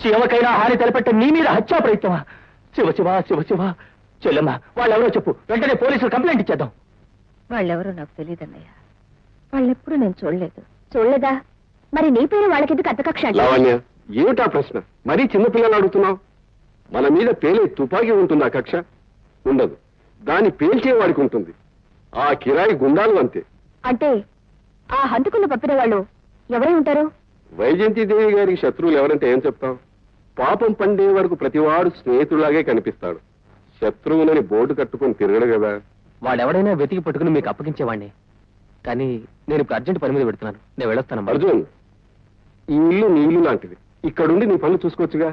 చీమకైనా హాని తలపెట్ట నీ మీద హత్యా ప్రయత్నమా? శివ శివ శివ శివ. చెల్లెమ్మ, వాళ్ళెవరో చెప్పు, వెంటనే పోలీసులు కంప్లైంట్ ఇచ్చేద్దాం. వాళ్ళెవరో నాకు తెలియదన్నయ్య. వాళ్ళెప్పుడు నేను చూడలేదు. చూడలేదా? మరి నీ పేరు వాళ్ళకెందుకు అంత కక్ష అంటే? లావణ్య, ఏమిటా ప్రశ్న? మరీ చిన్నపిల్లలు అడుగుతున్నావు. మన మీద పేలే తుపాకీ ఉంటుందా కక్ష? ఉండదు. దాన్ని పేల్చేవాడికి ఉంటుంది. ఆ కిరాయి గుండాలు అంతే. అంటే ఆ హంతకులను పంపిన వాళ్ళు ఎవరై ఉంటారు? వైజయంతిదేవి గారికి శత్రువులు ఎవరంటే ఏం చెప్తాం? పాపం పండే వరకు ప్రతివాడు స్నేహితులాగే కనిపిస్తాడు. శత్రువులని బోర్డు కట్టుకుని తిరగడు కదా. వాడెవడైనా వెతికి పట్టుకుని మీకు అప్పగించేవాడిని. కానీ నేను ఇప్పుడు అర్జెంట్ పని మీద పెడుతున్నాను. నేను వెళ్ళొస్తాను. అర్జున్, ఈ ఇల్లు నీ ఇల్లు లాంటిది. ఇక్కడుండి నీ పనులు చూసుకోవచ్చుగా.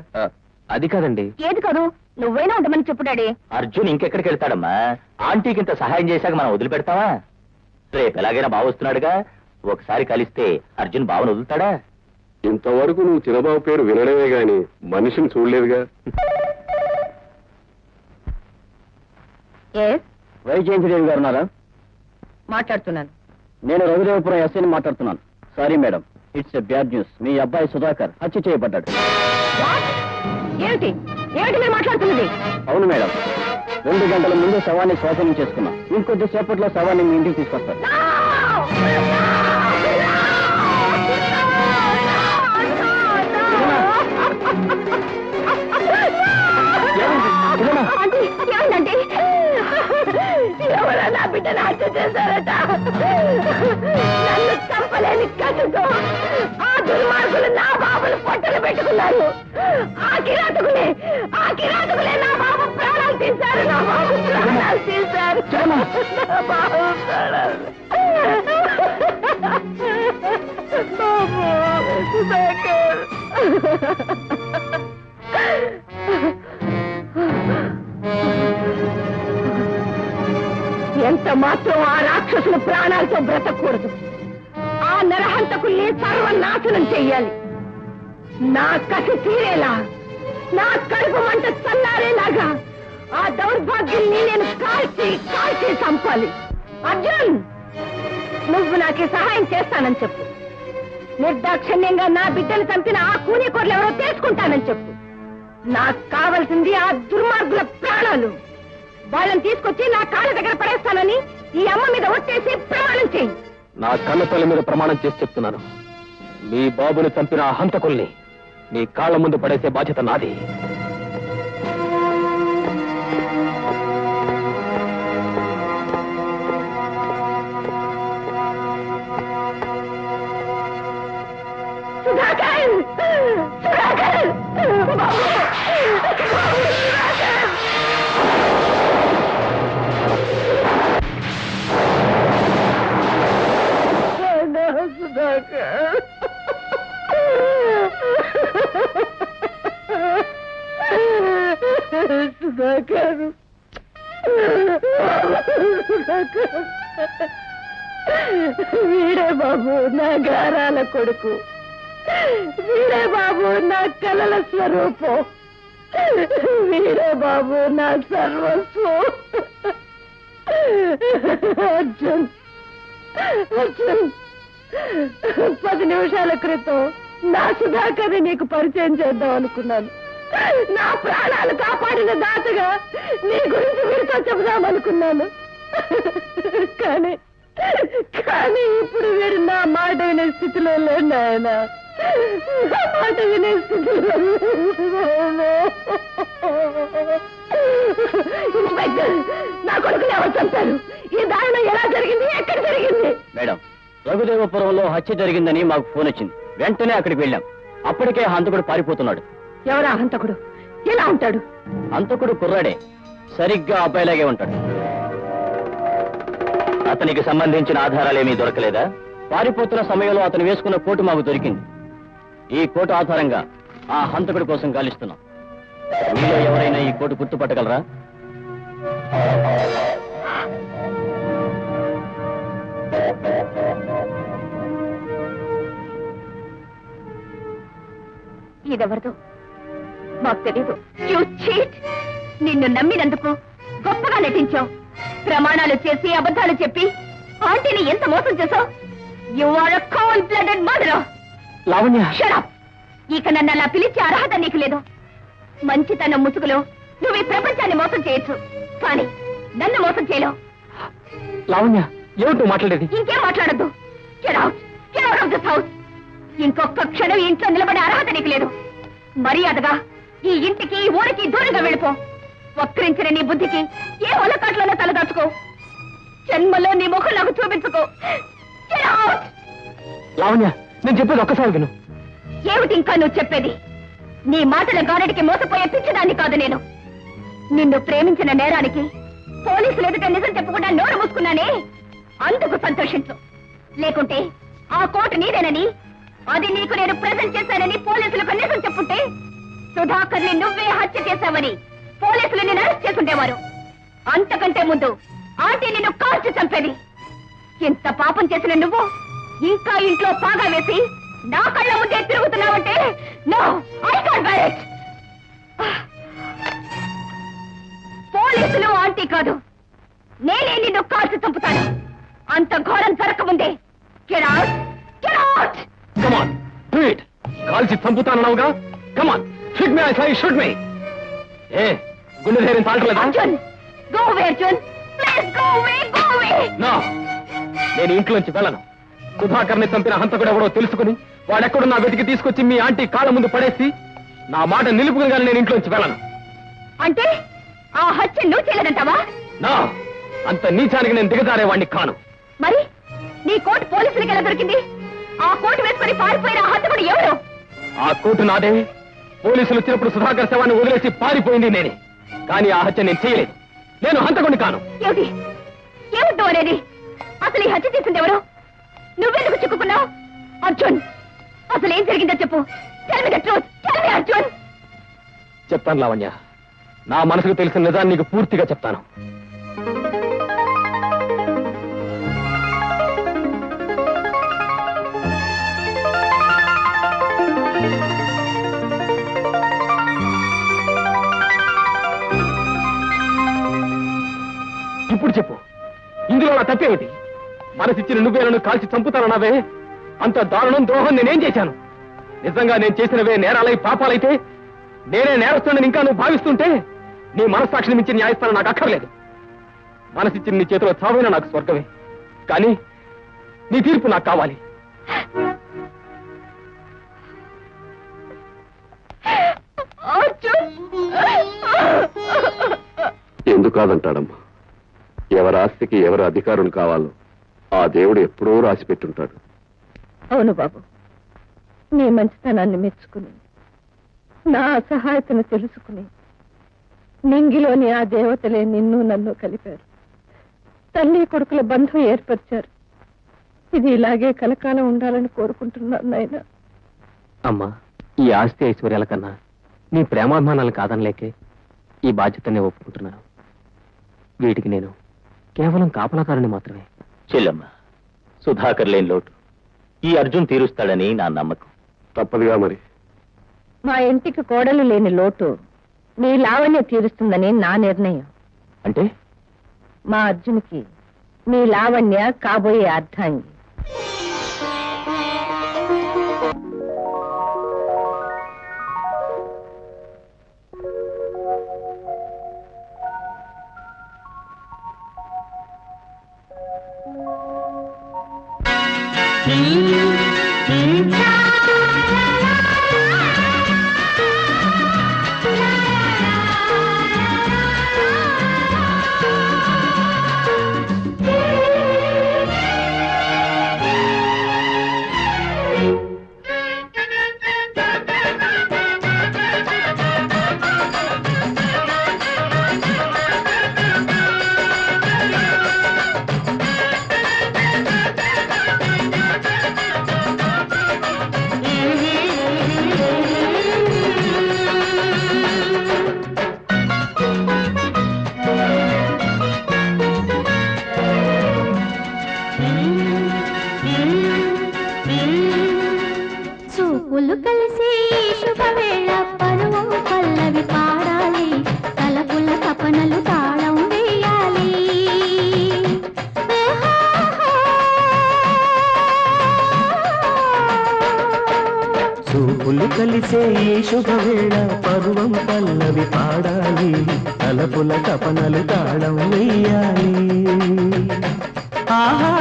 అది కాదండి. ఏది కాదు, నువ్వైనా ఉండమని చెప్పు డాడీ. అర్జున్ ఇంకెక్కడికి వెళ్తాడమ్మా? ఆంటీకి ఇంత సహాయం చేశాక మనం వదిలిపెడతావా? రేపు ఎలాగైనా బావ వస్తున్నాడుగా, ఒకసారి కలిస్తే అర్జున్ బావను వదులుతాడా? ఇంతవరకు నువ్వు చిన్నబాబు పేరు వినడమే గాని మనిషిని చూడలేదుగా. వైజయంతిదేవి గారు ఉన్నారా? మాట్లాడుతున్నాను. నేను రఘుదేవపురం ఎస్ఐని మాట్లాడుతున్నాను. Sorry madam, it's a bad news. మీ అబ్బాయి సుధాకర్ హత్య చేయబడ్డాడు. ఏమిటి ఏమిటి మీరు మాట్లాడుతున్నది? అవును మేడం, 2 గంటల ముందు శవాన్ని స్వాధీనం చేసుకున్నాం. ఇంకొద్ది సేపట్లో శవాన్ని మీ ఇంటికి తీసుకొస్తారు. ఏమండి? ఎవరో నా బిడ్డను హత్య చేశారట. నన్ను చంపలేని కసుతో ఆ దుర్మార్గులు నా బాబులు పొట్టలు పెట్టుకున్నారు. ఆ కిరాతకులే నా బాబు ప్రాణాలు తీశారు. నా బాబు ప్రాణాలు తీశారు. నా బాబు ప్రాణాలు. బాబు సుధాకర్. ఎంత మాత్రం ఆ రాక్షసుల ప్రాణాలతో బ్రతకూడదు. ఆ నరహంతకుల్ని సర్వనాశనం చెయ్యాలి. నా కసి తీరేలా, నా కడుపు మంట చల్లారేలాగా ఆ దౌర్భాగ్యుల్ని నేను కాల్చి చంపాలి. అర్జున్, నువ్వు నాకు సహాయం చేస్తానని చెప్పు. నిర్దాక్షిణ్యంగా నా బిడ్డను చంపిన ఆ కూనీకోర్లు ఎవరో తెలుసుకుంటానని చెప్పు. నాకు కావలసింది ఆ దుర్మార్గుల ప్రాణాలు. వాళ్ళని తీసుకొచ్చి నా కాళ్ళ దగ్గర పడేస్తానని ఈ అమ్మ మీద ఒట్టేసి ప్రమాణం చేయి. నా కన్నతల్లి మీద ప్రమాణం చేసి చెప్తున్నాను. మీ బాబుని చంపిన ఆ హంతకుల్ని మీ కాళ్ళ ముందు పడేసే బాధ్యత నాది. సుధాకర్! సుధాకర్! బాబు! సుధాకర్! సుధాకర్! వీడే బాబు నా గారాల కొడుకు. వీడే బాబు నా కలల స్వరూపం. వీడే బాబు నా సర్వస్వం. అర్జున్, 10 నిమిషాల క్రితం నా సుధాకర్ని నీకు పరిచయం చేద్దాం అనుకున్నాను. నా ప్రాణాలు కాపాడిన దాతగా నీ గురించి వీరితో చెబుదామనుకున్నాను. కానీ ఇప్పుడు వీడు నా మాట వినే స్థితిలో లేడు నాయన. నా మాట వినే స్థితిలో ఇన్స్పెక్టర్, నా కొడుకుని ఎవరు చంపారు? ఈ దారుణం ఎలా జరిగింది? ఎక్కడ జరిగింది? మేడం, రఘుదేవపురంలో హత్య జరిగిందని మాకు ఫోన్ వచ్చింది. వెంటనే అక్కడికి వెళ్ళాం. అప్పటికే హంతకుడు పారిపోతున్నాడు. ఎవరా హంతకుడు? ఎలా ఉంటాడు? హంతకుడు కుర్రాడే, సరిగ్గా అబ్బాయిలాగే ఉంటాడు. అతనికి సంబంధించిన ఆధారాలేమీ దొరకలేదా? పారిపోతున్న సమయంలో అతను వేసుకున్న కోటు మాకు దొరికింది. ఈ కోటు ఆధారంగా ఆ హంతకుడి కోసం గాలిస్తున్నాం. మీలో ఎవరైనా ఈ కోటు గుర్తుపట్టగలరా? ఇదెవరిదో మాకు తెలీదు. You cheat! నిన్ను నమ్మినందుకు గొప్పగా నటించావు. ప్రమాణాలు చేసి అబద్ధాలు చెప్పి ఆంటీని ఎంత మోసం చేశావు. You are a cold blooded murderer. Lavanya, shut up! ఇక నన్ను అలా పిలిచే అర్హత నీకు లేదు. మంచితనం ముసుగులో నువ్వు ఈ ప్రపంచాన్ని మోసం చేయొచ్చు, కానీ నన్ను మోసం చేయలేవు. లావణ్య, ఏమిటో మాట్లాడేది? ఇంకేం మాట్లాడద్దు. Get out! Get out of this house! ఇంకొక క్షణం ఇంట్లో నిలబడే అర్హత నీకు లేదు. మర్యాదగా ఈ ఇంటికి ఈ ఊరికి దూరంగా వెళ్ళిపో. వక్రించిన నీ బుద్ధికి ఏ ఒలకాట్లలో తలదాచుకో. జన్మలో నీ ముఖం నాకు చూపించుకో. Get out! లావణ్య, నేను చెప్పేది ఒక్కసారి విను. ఏమిటి ఇంకా నువ్వు చెప్పేది? నీ మాటల గారడికి మోసపోయే పిచ్చిదాన్ని కాదు నేను. నిన్ను ప్రేమించిన నేరానికి పోలీసులు ఎదుట నిజం చెప్పకుండా నోరు మూసుకున్నానే, అందుకు సంతోషించు. లేకుంటే ఆ కోర్టు నీదేనని, అది నీకు నేను ప్రెజెంట్ చేశానని పోలీసులకు నిజం చెప్పుంటే సుధాకర్ ని నువ్వే హత్య చేశావని పోలీసులు నిన్ను అరెస్ట్ చేసుండేవారు. అంతకంటే ముందు ఆంటీ నిన్ను కాల్చి చంపేది. ఇంత పాపం చేసిన నువ్వు ఇంకా ఇంట్లో పాగా వేసి నా కళ్ళ ముందే తిరుగుతున్నావంటే no, I can't bear it. పోలీసులు ఆంటీ కాదు, నేనే నిన్ను కాల్చి చంపుతాను. అంత ఘోరం జరగకముందే get out, get out! Come on, do it. కాల్చి చంపుతానన్నావుగా. Come on, shoot me, I say shoot me. ఏ గుండె ధైర్యం తాల్చలేదా? Arjun, go away, Arjun. Please go away, go away. No, నేను ఇంట్లోంచి వెళ్ళను. సుధాకర్ని చంపిన హంతకుడు ఎవడో తెలుసుకుని వాడెక్కడున్నా వెతికి తీసుకొచ్చి మీ ఆంటీ కాళ్ళ ముందు పడేసి నా మాట నిలుపుకుని నేను ఇంట్లోంచి వెళ్ళను. అంటే ఆ హత్య నువ్వు చేయలేదంటావా? నా అంత నీచానికి నేను దిగజారేవాణ్ణి కాను. మరి నీ కోటు పోలీసులకి ఎలా దొరికింది? ఆ కోటు వేసుకుని పారిపోయిన ఆ హంతకుడు ఎవరు? ఆ కోటు నాదే. పోలీసులు వచ్చినప్పుడు సుధాకర్ శవాన్ని వదిలేసి పారిపోయింది నేనే. కానీ ఆ హత్య నేను చేయలేదు. నేను హంతకుడిని కాను. ఏమిటి ఏమిటో అనేది? అసలు ఈ హత్య చేసింది ఎవరు? నువ్వెందుకు చిక్కుకున్నావు? అర్జున్, అసలు ఏం జరిగిందో చెప్పు. Tell me the truth. Tell me, Arjun. చెప్తాను లావణ్య, నా మనసుకు తెలిసిన నిజాన్ని నీకు పూర్తిగా చెప్తాను. ఇప్పుడు చెప్పు, ఇందులో నా తప్పేమిటి? మనసిచ్చిన నువ్వే నన్ను కాల్చి చంపుతానన్నావే, అంత దారుణం ద్రోహం నేనేం చేశాను? నిజంగా నేను చేసినవే నేరాలై పాపాలైతే నేనే నేరస్తానని ఇంకా నువ్వు భావిస్తుంటే నీ మనస్సాక్షిని మించి న్యాయస్థానం నాకు అక్కర్లేదు. మనసిచ్చిన నీ చేతిలో చావైనా నాకు స్వర్గమే, కానీ నీ తీర్పు నాకు కావాలి. ఎందుకు కాదంటాడమ్మా? ఎవరి ఆస్తికి ఎవరి అధికారం కావాలో ఆ దేవుడు ఎప్పుడో రాసి పెట్టుంటాడు. అవును బాబు, నీ మంచితనాన్ని మెచ్చుకుని నా అసహాయతను తెలుసుకుని నింగిలోని ఆ దేవతలే నిన్ను నన్ను కలిపారు. తల్లి కొడుకుల బంధం ఏర్పరిచారు. ఇది ఇలాగే కలకాలం ఉండాలని కోరుకుంటున్నాను నాయన. అమ్మా, ఈ ఆస్తి ఐశ్వర్యాల కన్నా నీ ప్రేమాభిమానాలు కాదనలేకే ఈ బాధ్యతనే ఒప్పుకుంటున్నాను. వీటికి నేను కేవలం కాపలాకారుని మాత్రమే. చెల్లమ్మ, సుధాకర్ లేని లోటు ఈ అర్జున్ తీరుస్తాడని నా నమ్మకం. తప్పదుగా మరి. మా ఇంటికి కోడలు లేని లోటు నీ లావణ్య తీరుస్తుందని నా నిర్ణయం. అంటే మా అర్జున్కి మీ లావణ్య కాబోయే అర్ధాంగి. చూపులు కలిసి శుభవేళ పరువం పల్లవి పాడాలి, తలపుల తపనలు తాళం వేయాలి. చూపులు కలిసే ఈ శుభవేళ పరువం పల్లవి పాడాలి, తలపుల తపనలు తాళం వేయాలి. ఆహా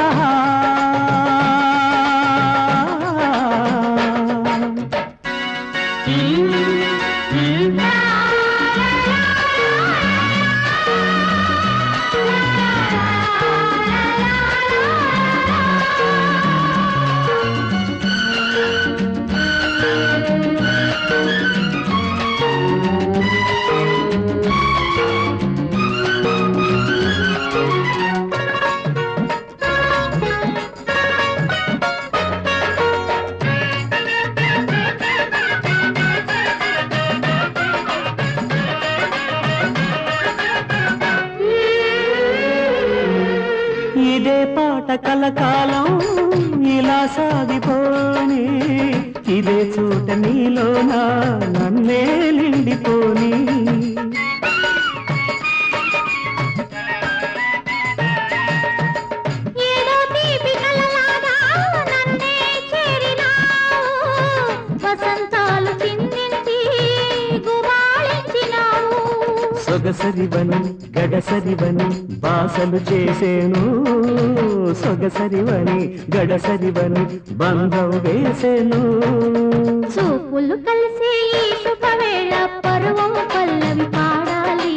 కలకాలం ఇలా సాగిపోని ఇదే చోట నీలోనా నన్నే నిండిపోని ఏదో తీపి కలలాగా నన్నే చేరినావు వసంతాలు చిందించి గుబాళించినావు సొగసరివని గడసరివని బాసలు చేసేను సొగసరివని గడసరివని బంధం వేసేను చూపులు కలిసే ఈ శుభవేళ పరువం పల్లవి పాడాలి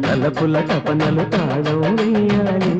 తలపుల తపనలు తాళం వేయాలి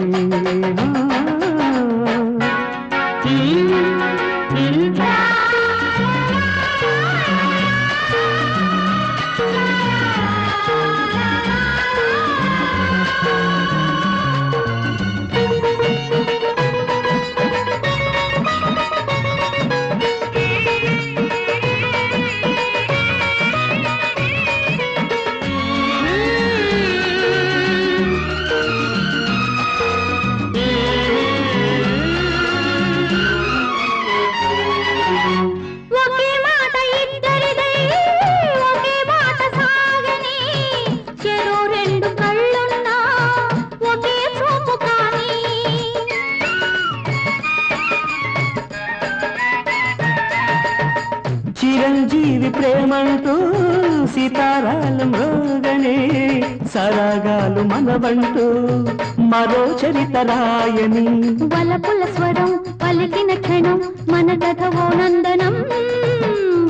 ఒకే మాట ఇద్దరిదై ఒకే మాట సాగని చెరో రెండు కళ్ళున్నా ఒకే చూపు కానీ చిరంజీవి ప్రేమంటూ సితారాలు మృగనే సరాగాలు మనవంటూ మరో చరిత రాయని వలపుల స్వరం పలికిన క్షణం మన కథవో నందనం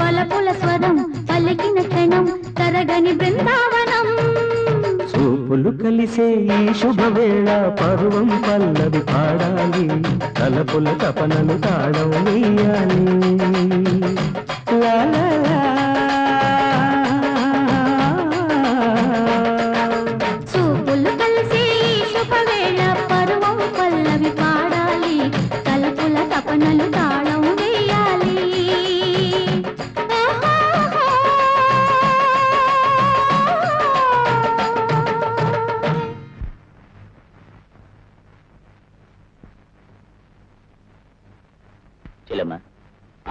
వలపుల స్వరం పలికిన క్షణం తరగని బృందావనం చూపులు కలిసే ఈ శుభవేళ పరువం పల్లవి పాడాలి తలపుల తపనలు తాళం వేయాలి లా లా లా. చూపులు కలిసే ఈ శుభవేళ పరువం పల్లవి పాడాలి తలపుల తపనలు తాళం వేయాలి చెల్లెమ్మ,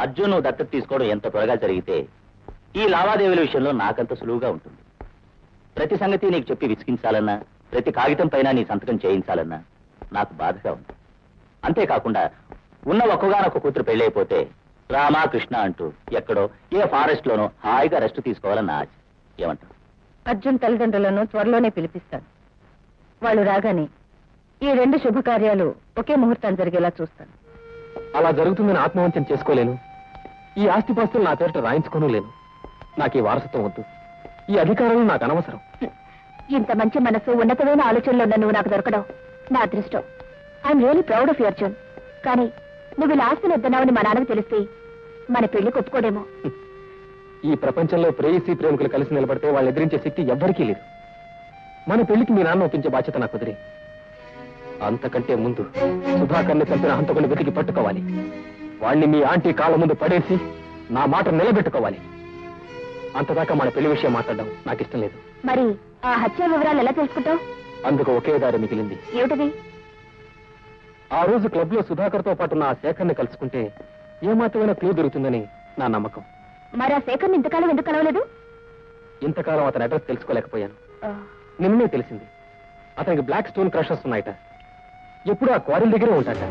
అర్జున్ నువ్వు దత్తత తీసుకోవడం ఎంత త్వరగా జరిగితే ఈ లావాదేవీల విషయంలో నాకంత సులువుగా ఉంటుంది. ప్రతి సంగతి నీకు చెప్పి విసిగించాలన్నా, ప్రతి కాగితం పైన నీ సంతకం చేయించాలన్నా నాకు బాధగా ఉంది. అంతేకాకుండా ఉన్న ఒక్కగానొక్క కూతురు పెళ్ళైపోతే రామా కృష్ణ అంటూ ఎక్కడో ఏ ఫారెస్ట్ లోనో హాయిగా రెస్ట్ తీసుకోవాలన్న ఆశ. ఏమంటావు? అర్జున్ తల్లిదండ్రులను త్వరలోనే పిలిపిస్తాను. వాళ్ళు రాగానే ఈ రెండు శుభకార్యాలు ఒకే ముహూర్తం జరిగేలా చూస్తాను. అలా జరుగుతుందని ఆత్మవంచన చేసుకోలేను. ఈ ఆస్తిపాస్తులు నా పేరిట రాయించుకోలేను. నాకు ఈ వారసత్వం వద్దు. ఈ అధికారాలు నాకు అనవసరం. ఇంత మంచి మనసు ఉన్నతమైన ఆలోచనలో ఉన్న నువ్వు నాకు దొరకడం నా అదృష్టం. I'm really proud of your Arjun. కానీ నువ్వు ఇలా ఆస్తిని వద్దన్నావని మా నాన్నకు తెలిస్తే మన పెళ్లి ఒప్పుకోడేమో. ఈ ప్రపంచంలో ప్రేయసి ప్రేమికులు కలిసి నిలబడితే వాళ్ళు ఎదిరించే శక్తి ఎవ్వరికీ లేదు. మన పెళ్లికి మీ నాన్న ఒప్పించే బాధ్యత నాకు కుదిరి. అంతకంటే ముందు సుధాకర్ని చంపిన హంతకుని వెతికి పట్టుకోవాలి. వాణ్ణి మీ ఆంటీ కాళ్ళ ముందు పడేసి నా మాట నిలబెట్టుకోవాలి. అంతదాకా మన పెళ్లి విషయం మాట్లాడడం నాకు ఇష్టం లేదు. మరి ఆ హత్య వివరాలు ఎలా తెలుసుకుంటావు? అందుకు ఒకే దారి మిగిలింది. ఏమిటది? ఆ రోజు క్లబ్ లో సుధాకర్తో పాటు నా శేఖర్ని కలుసుకుంటే ఏమాత్రమైన క్లూ దొరుకుతుందని నా నమ్మకం. మరి ఆ శేఖర్ని ఇంతకాలం ఎందుకు కలవలేదు? ఇంతకాలం అతని అడ్రస్ తెలుసుకోలేకపోయాను. నిన్నే తెలిసింది. అతనికి బ్లాక్ స్టోన్ క్రషర్స్ ఉన్నాయట. ఎప్పుడు ఆ క్వారీల దగ్గరే ఉంటాట.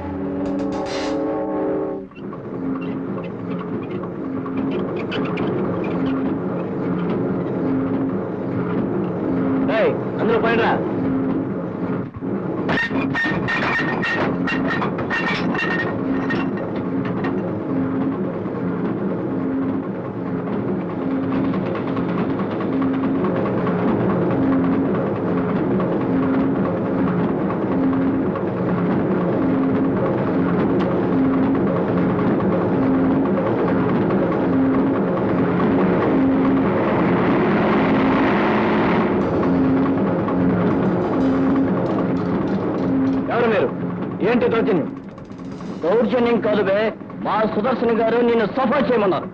అందరూ పోయినరా? ఏంటి దౌర్జన్యం? దౌర్జన్యం కాదు బే, మా సుదర్శన్ గారు నిన్ను సఫా చేయమన్నారు.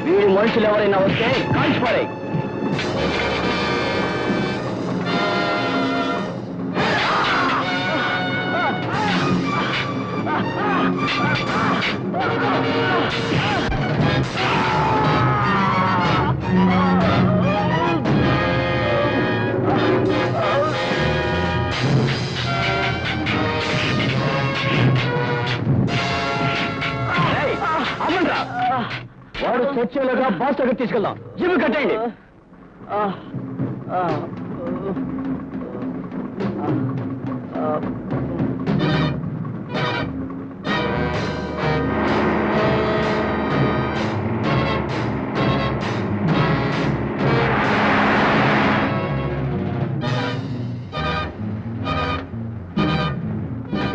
వీడి మనుషులు ఎవరైనా వస్తే కాల్చిపారే. వాడు చచ్చేలాగా బాస్ దగ్గర తీసుకెళ్దాం. జిమ్ కట్టండి.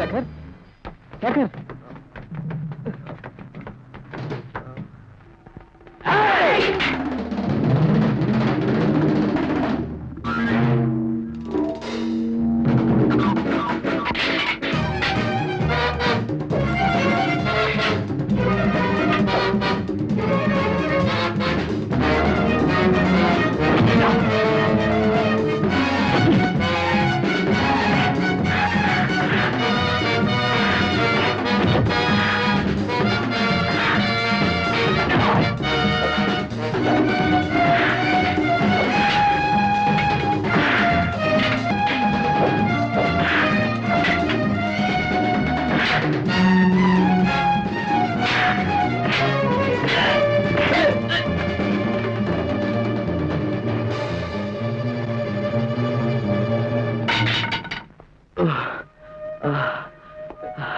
శేఖర్, శేఖర్,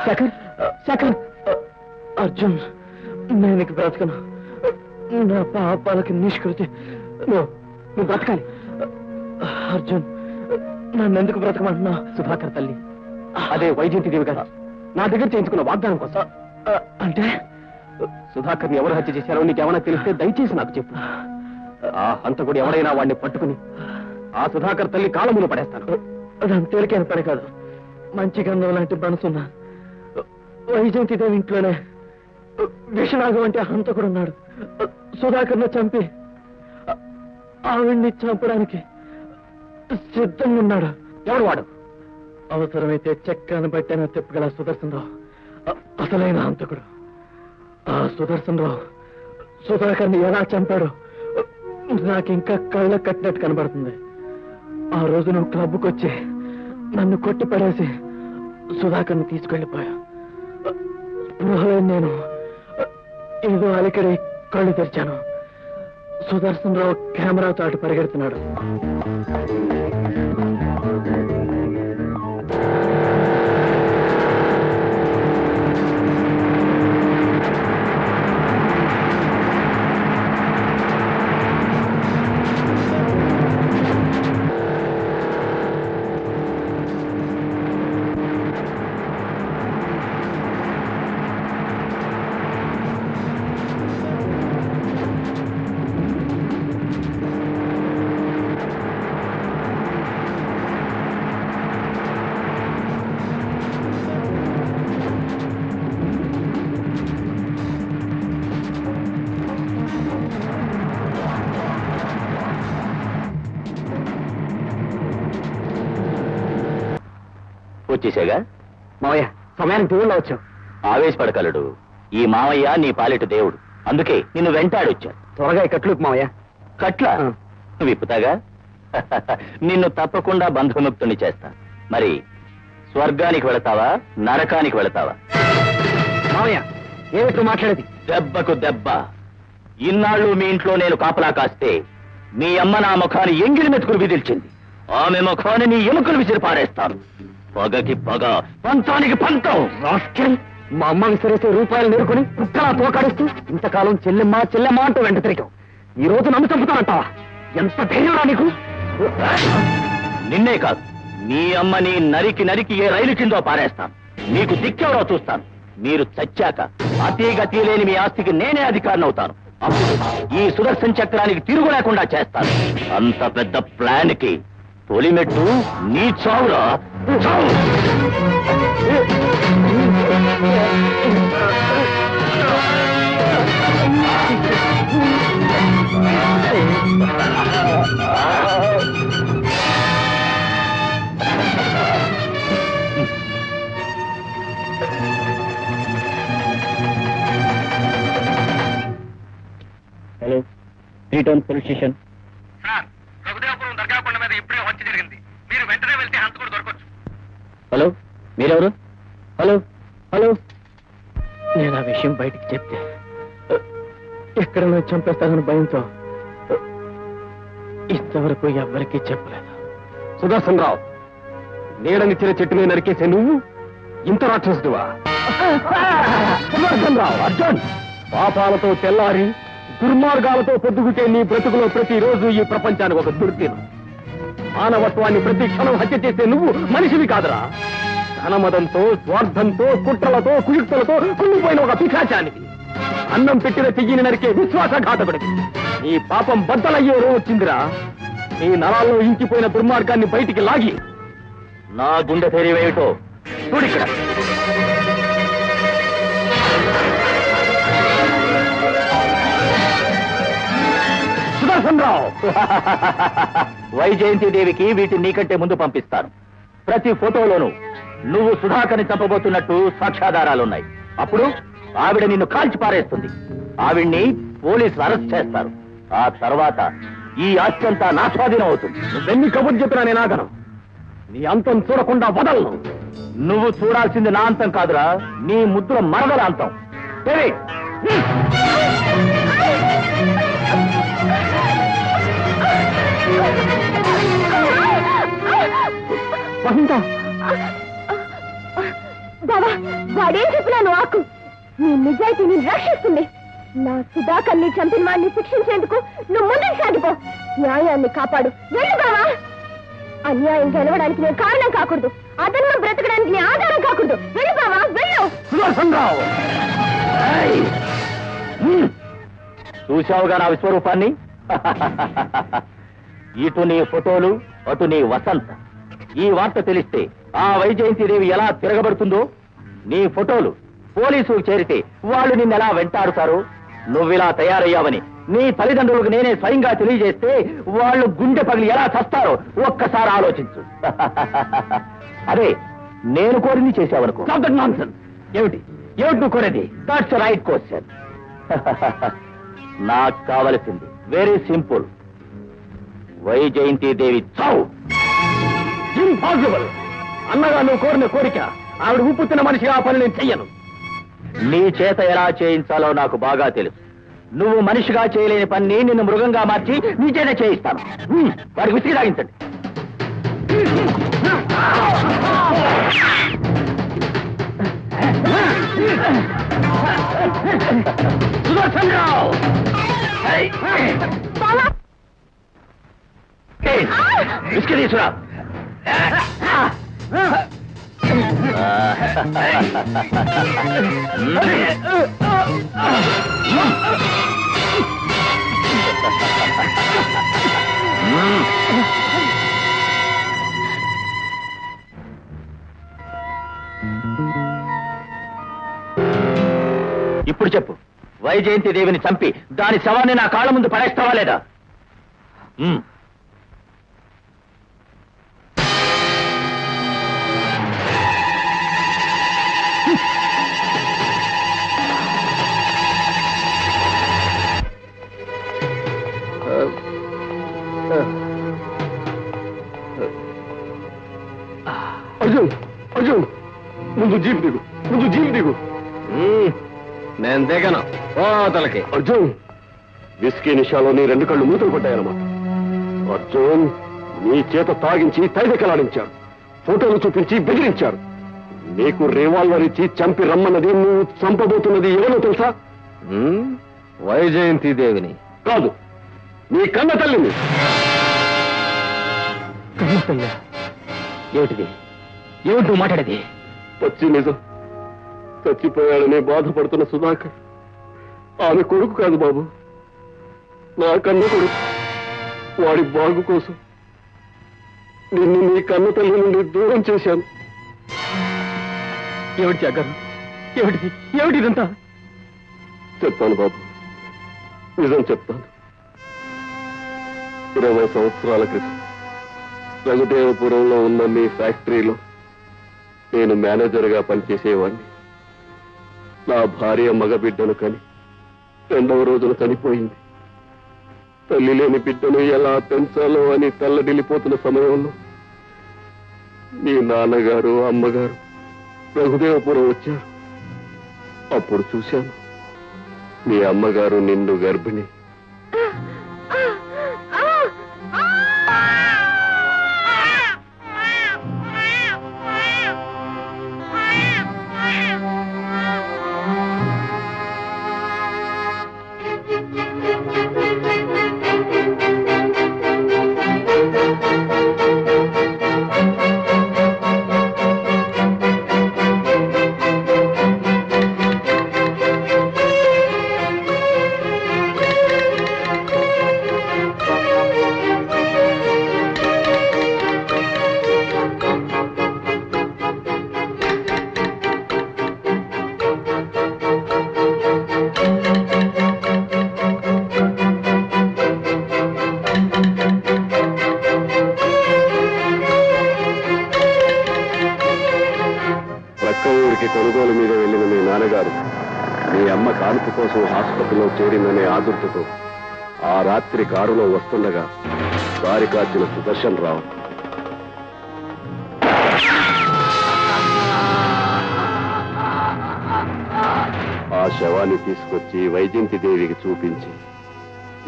శేఖర్, శేఖర్. అర్జున్, నేను ఇక బ్రతకను. నా పాపాలకి నిష్కృతి. నువ్వు బ్రతకాలి. అర్జున్, నన్ను ఎందుకు బ్రతకమంటున్నా? సుధాకర్ తల్లి, అదే వైజయంతిదేవి గారు నా దగ్గర చేయించుకున్న వాగ్దానం కోసం. అంటే సుధాకర్ని ఎవరు హత్య చేశారో నీకేమైనా తెలిస్తే దయచేసి నాకు చెప్పు. ఆ హంతకుడు ఎవరైనా వాడిని పట్టుకుని ఆ సుధాకర్ తల్లి కాళ్ళములు పడేస్తాను. అదంత తేలికైన పని కాదు. మంచి గంధం లాంటి మనసున్నా వైజయంతిదేవి ఇంట్లోనే విషనాగం అంటే హంతకుడు ఉన్నాడు. సుధాకర్ను చంపి ఆవిడ్ని చంపడానికి సిద్ధంగా ఉన్నాడు. ఎవడు వాడు? అవసరమైతే చెక్కను బట్టైనా తిప్పగల సుదర్శనరావు అసలైన హంతకుడు. ఆ సుదర్శనరావు సుధాకర్ని ఎలా చంపాడో నాకింకా కళ్ళ కట్టినట్టు కనబడుతుంది. ఆ రోజు నువ్వు క్లబ్కి వచ్చి నన్ను కొట్టి పడేసి సుధాకర్ని తీసుకెళ్లిపోయా. స్పృహలో నేను ఏదో అలికడి కళ్ళు తెరిచాను. సుదర్శనరావు కెమెరాతో అటు పరిగెడుతున్నాడు. వచ్చేసాగా మావయ్య, సమయానికి దేవుళ్ళ వచ్చావు. ఆవేశపడగలడు. ఈ మావయ్య నీ పాలిట దేవుడు, అందుకే నిన్ను వెంటాడొచ్చాను. త్వరగా ఈ కట్లు విప్పు మావయ్య. కట్ల విప్పుతాగా. నిన్ను తప్పకుండా బంధుముక్తుని చేస్తా. మరి స్వర్గానికి వెళతావా, నరకానికి వెళతావా? మావయ్య, ఏమిటో మాట్లాడేది? దెబ్బకు దెబ్బ. ఇన్నాళ్ళు మీ ఇంట్లో నేను కాపలా కాస్తే మీ అమ్మ నా ముఖాన్ని ఎంగిలి మెతుకులు విదిల్చింది. ఆమె ముఖాన్ని నీ ఎముకలు విసిరి పారేస్తాను. పగకి పగ, పంతానికి పంతం. రాస్కెల్, మా అమ్మ విసిరేసే రూపాయలు నేర్కొని కుక్కలా తోకాడిస్తూ ఇంతకాలం చెల్లెమ్మ చెల్లెమ్మ అంటూ వెంట తిరిగావు. ఈ రోజు నన్ను చంపుతానంటావా? ఎంత ధైర్యం నీకు? నిన్నే కాదు, మీ అమ్మని నరికి నరికి ఏ రైలు కిందో పారేస్తాను. మీకు దిక్కెవరో చూస్తాను. మీరు చచ్చాక అతీగతి లేని మీ ఆస్తికి నేనే అధికారిని అవుతాను. అప్పుడు ఈ సుదర్శన్ చక్రానికి తిరుగు లేకుండా చేస్తాను. అంత పెద్ద ప్లాన్ కి తొలిమెట్టు నీ చావురా. చావు. Hello return police station. Sir, Raghudevapuram Dargakonda మీద ఇప్పుడే హత్య జరిగింది. మీరు వెంటనే వెళ్తే హంతకుడు దొరకొచ్చు. హలో, మీరెవరు? హలో హలో, నేను ఆ విషయం బయటికి చెప్తే ఎక్కడ నన్ను చంపేస్తానని భయంతో ఇంతవరకు ఎవ్వరికీ చెప్పలేదు. సుదర్శన్ రావు, నీడనిచ్చిన చెట్టుని నరికేసే నువ్వు ఇంత రాక్షసుడువా? సుదర్శన్ రావు, అర్జున్, పాపాలతో తెల్లారి దుర్మార్గాలతో పొద్దుగుకే నీ బ్రతుకులో ప్రతిరోజు ఈ ప్రపంచానికి ఒక దుర్దినం. మానవత్వాన్ని ప్రతి క్షణం హత్య చేసే నువ్వు మనిషివి కాదురా. ధనమదంతో, స్వార్థంతో, కుట్రలతో, కుయుక్తులతో కుళ్ళిపోయిన ఒక పిశాచానికి, అన్నం పెట్టిన చెయ్యిని నరికే విశ్వాసఘాతకుడికి నీ పాపం బద్దలయ్యే రోజు వచ్చిందిరా. నీ నరాల్లో ఇంకిపోయిన దుర్మార్గాన్ని బయటికి లాగి నా గుండె ధైర్యమేమిటో చూడిక్కడ. సుదర్శన్ రావు, వైజయంతి దేవికి వీటిని నీకంటే ముందు పంపిస్తాను. ప్రతి ఫోటోలోనూ నువ్వు సుధాకర్ని చంపబోతున్నట్టు సాక్ష్యాధారాలున్నాయి. అప్పుడు ఆవిడ నిన్ను కాల్చి పారేస్తుంది. ఆవిడ్ని పోలీసులు అరెస్ట్ చేస్తారు. ఆ తర్వాత ఈ ఆస్తి అంతా నా స్వాధీనం అవుతుంది. నువ్వెన్ని కబుర్లు చెప్పినా నేను ఆగను. నీ అంతం చూడకుండా వదలను. నువ్వు చూడాల్సింది నా అంతం కాదురా, నీ ముద్దుల మరదల అంతం. సరే, వసంత, బాబా, వాడేం చెప్పినాను ఆకు నీ నిజాయితీని రక్షిస్తుంది. నా సుధాకర్ని చంపిన వాడిని శిక్షించేందుకు నువ్వు ముందుకు సాగిపో. న్యాయాన్ని కాపాడు. వెళ్ళు బావా. అన్యాయం గెలవడానికి నేను కారణం కాకూడదు. అదన్నం బ్రతకడానికి నీ ఆధారం కాకూడదు. వెళ్ళు బావా, వెళ్ళు. సుదర్శన్ రావు, చూశావుగా నా విశ్వరూపాన్ని? ఇటు నీ ఫోటోలు, అటు నీ వసంత. ఈ వార్త తెలిస్తే ఆ వైజయంతిదేవి ఎలా తిరగబడుతుందో. నీ ఫోటోలు పోలీసులు చేరితే వాళ్ళు నిన్నెలా వెంటాడుతారు. నువ్విలా తయారయ్యావని నీ తల్లిదండ్రులకు నేనే స్వయంగా తెలియజేస్తే వాళ్ళు గుండె పగిలి ఎలా చస్తారో ఒక్కసారి ఆలోచించు. అదే నేను కోరింది చేశావనుకో. నాన్సెన్స్. ఏమిటి ఏమిటి నువ్వు కోరేది? That's right question. నాకు కావలసింది వెరీ సింపుల్. వైజయంతిదేవి చావు. ఇంపాసిబుల్. అన్నగా నువ్వు కోరిన కోరిక ఆవిడ ఉప్పు తిన్న మనిషిగా ఆ పని నేను చెయ్యను. నీ చేత ఎలా చేయించాలో నాకు బాగా తెలుసు. నువ్వు మనిషిగా చేయలేని పని నిన్ను మృగంగా మార్చి నీ చేత చేయిస్తాను. వాడికి విసిగి తాగించండి. సుదర్శన్ రావు, విసిగి తీసుకురా. ఇప్పుడు చెప్పు, వైజయంతిదేవిని చంపి దాని శవాన్ని నా కాళ్ళ ముందు పడేస్తావా లేదా? అర్జున్, అర్జున్, ముందు జీప్ దిగు, ముందు జీప్ దిగు. నేను దిగను. ఓ తలకి. అర్జున్, విస్కీ నిషాలో నీ రెండు కళ్ళు మూతలు పడ్డాయనమ్మా. అర్జున్, నీ చేత తాగించి తైదెక్కలాడించారు. ఫోటోలు చూపించి బెదిరించారు. నీకు రివాల్వర్ ఇచ్చి చంపి రమ్మన్నది, నువ్వు చంపబోతున్నది ఎవరో తెలుసా? వైజయంతి దేవిని కాదు, నీ కన్న తల్లిని. కన్న తల్లి? ఏమిటిది? ఏమిటి నువ్వు మాట్లాడేది? పచ్చి నిజం. చచ్చిపోయాడని బాధపడుతున్న సుధాకర్ ఆమె కొడుకు కాదు బాబు, నా కన్న కొడుకు. వాడి బాగు కోసం నిన్ను నీ కన్న తల్లి నుండి దూరం చేశాను. ఏమిటి జాగ్రత్త? ఏమిటి ఏమిటి ఇదంతా? చెప్తాను బాబు, నిజం చెప్తాను. 20 సంవత్సరాల క్రితం రఘుదేవపురంలో ఉన్న మీ ఫ్యాక్టరీలో నేను మేనేజర్గా పనిచేసేవాడిని. నా భార్య మగబిడ్డను కని 2వ రోజున చనిపోయింది. తల్లి లేని బిడ్డను ఎలా పెంచాలో అని తల్లడిల్లిపోతున్న సమయంలో మీ నాన్నగారు అమ్మగారు రఘుదేవపురం వచ్చారు. అప్పుడు చూశాను మీ అమ్మగారు నిండు గర్భిణి. కొనుగోలు మీద వెళ్ళిన మీ నాన్నగారు మీ అమ్మ కానుక కోసం హాస్పిటల్లో చేరిందనే ఆదుర్తతో ఆ రాత్రి కారులో వస్తుండగా దారి కాచిన సుదర్శన్ రావు ఆ శవాన్ని తీసుకొచ్చి వైజయంతి దేవికి చూపించి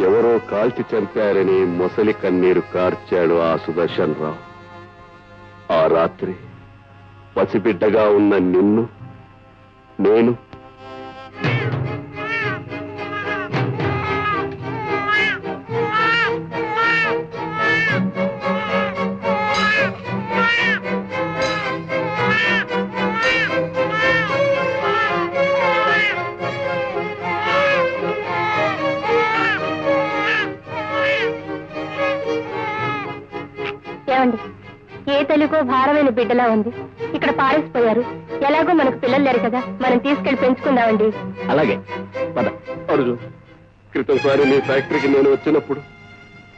ఎవరో కాల్చి చంపారని మొసలి కన్నీరు కార్చాడు ఆ సుదర్శన్ రావు. ఆ రాత్రి పసిబిడ్డగా ఉన్న నిన్ను నేను ఏమండి, ఏ తెలుగో భారమైన బిడ్డలా ఉంది. ఇక్కడ పారేసిపోయారు. ఎలాగో మనకు పిల్లలు లేరు కదా, మనం తీసుకెళ్లి పెంచుకుందామండి. అలాగే పద. అర్జున్, క్రితంసారి నీ ఫ్యాక్టరీకి నేను వచ్చినప్పుడు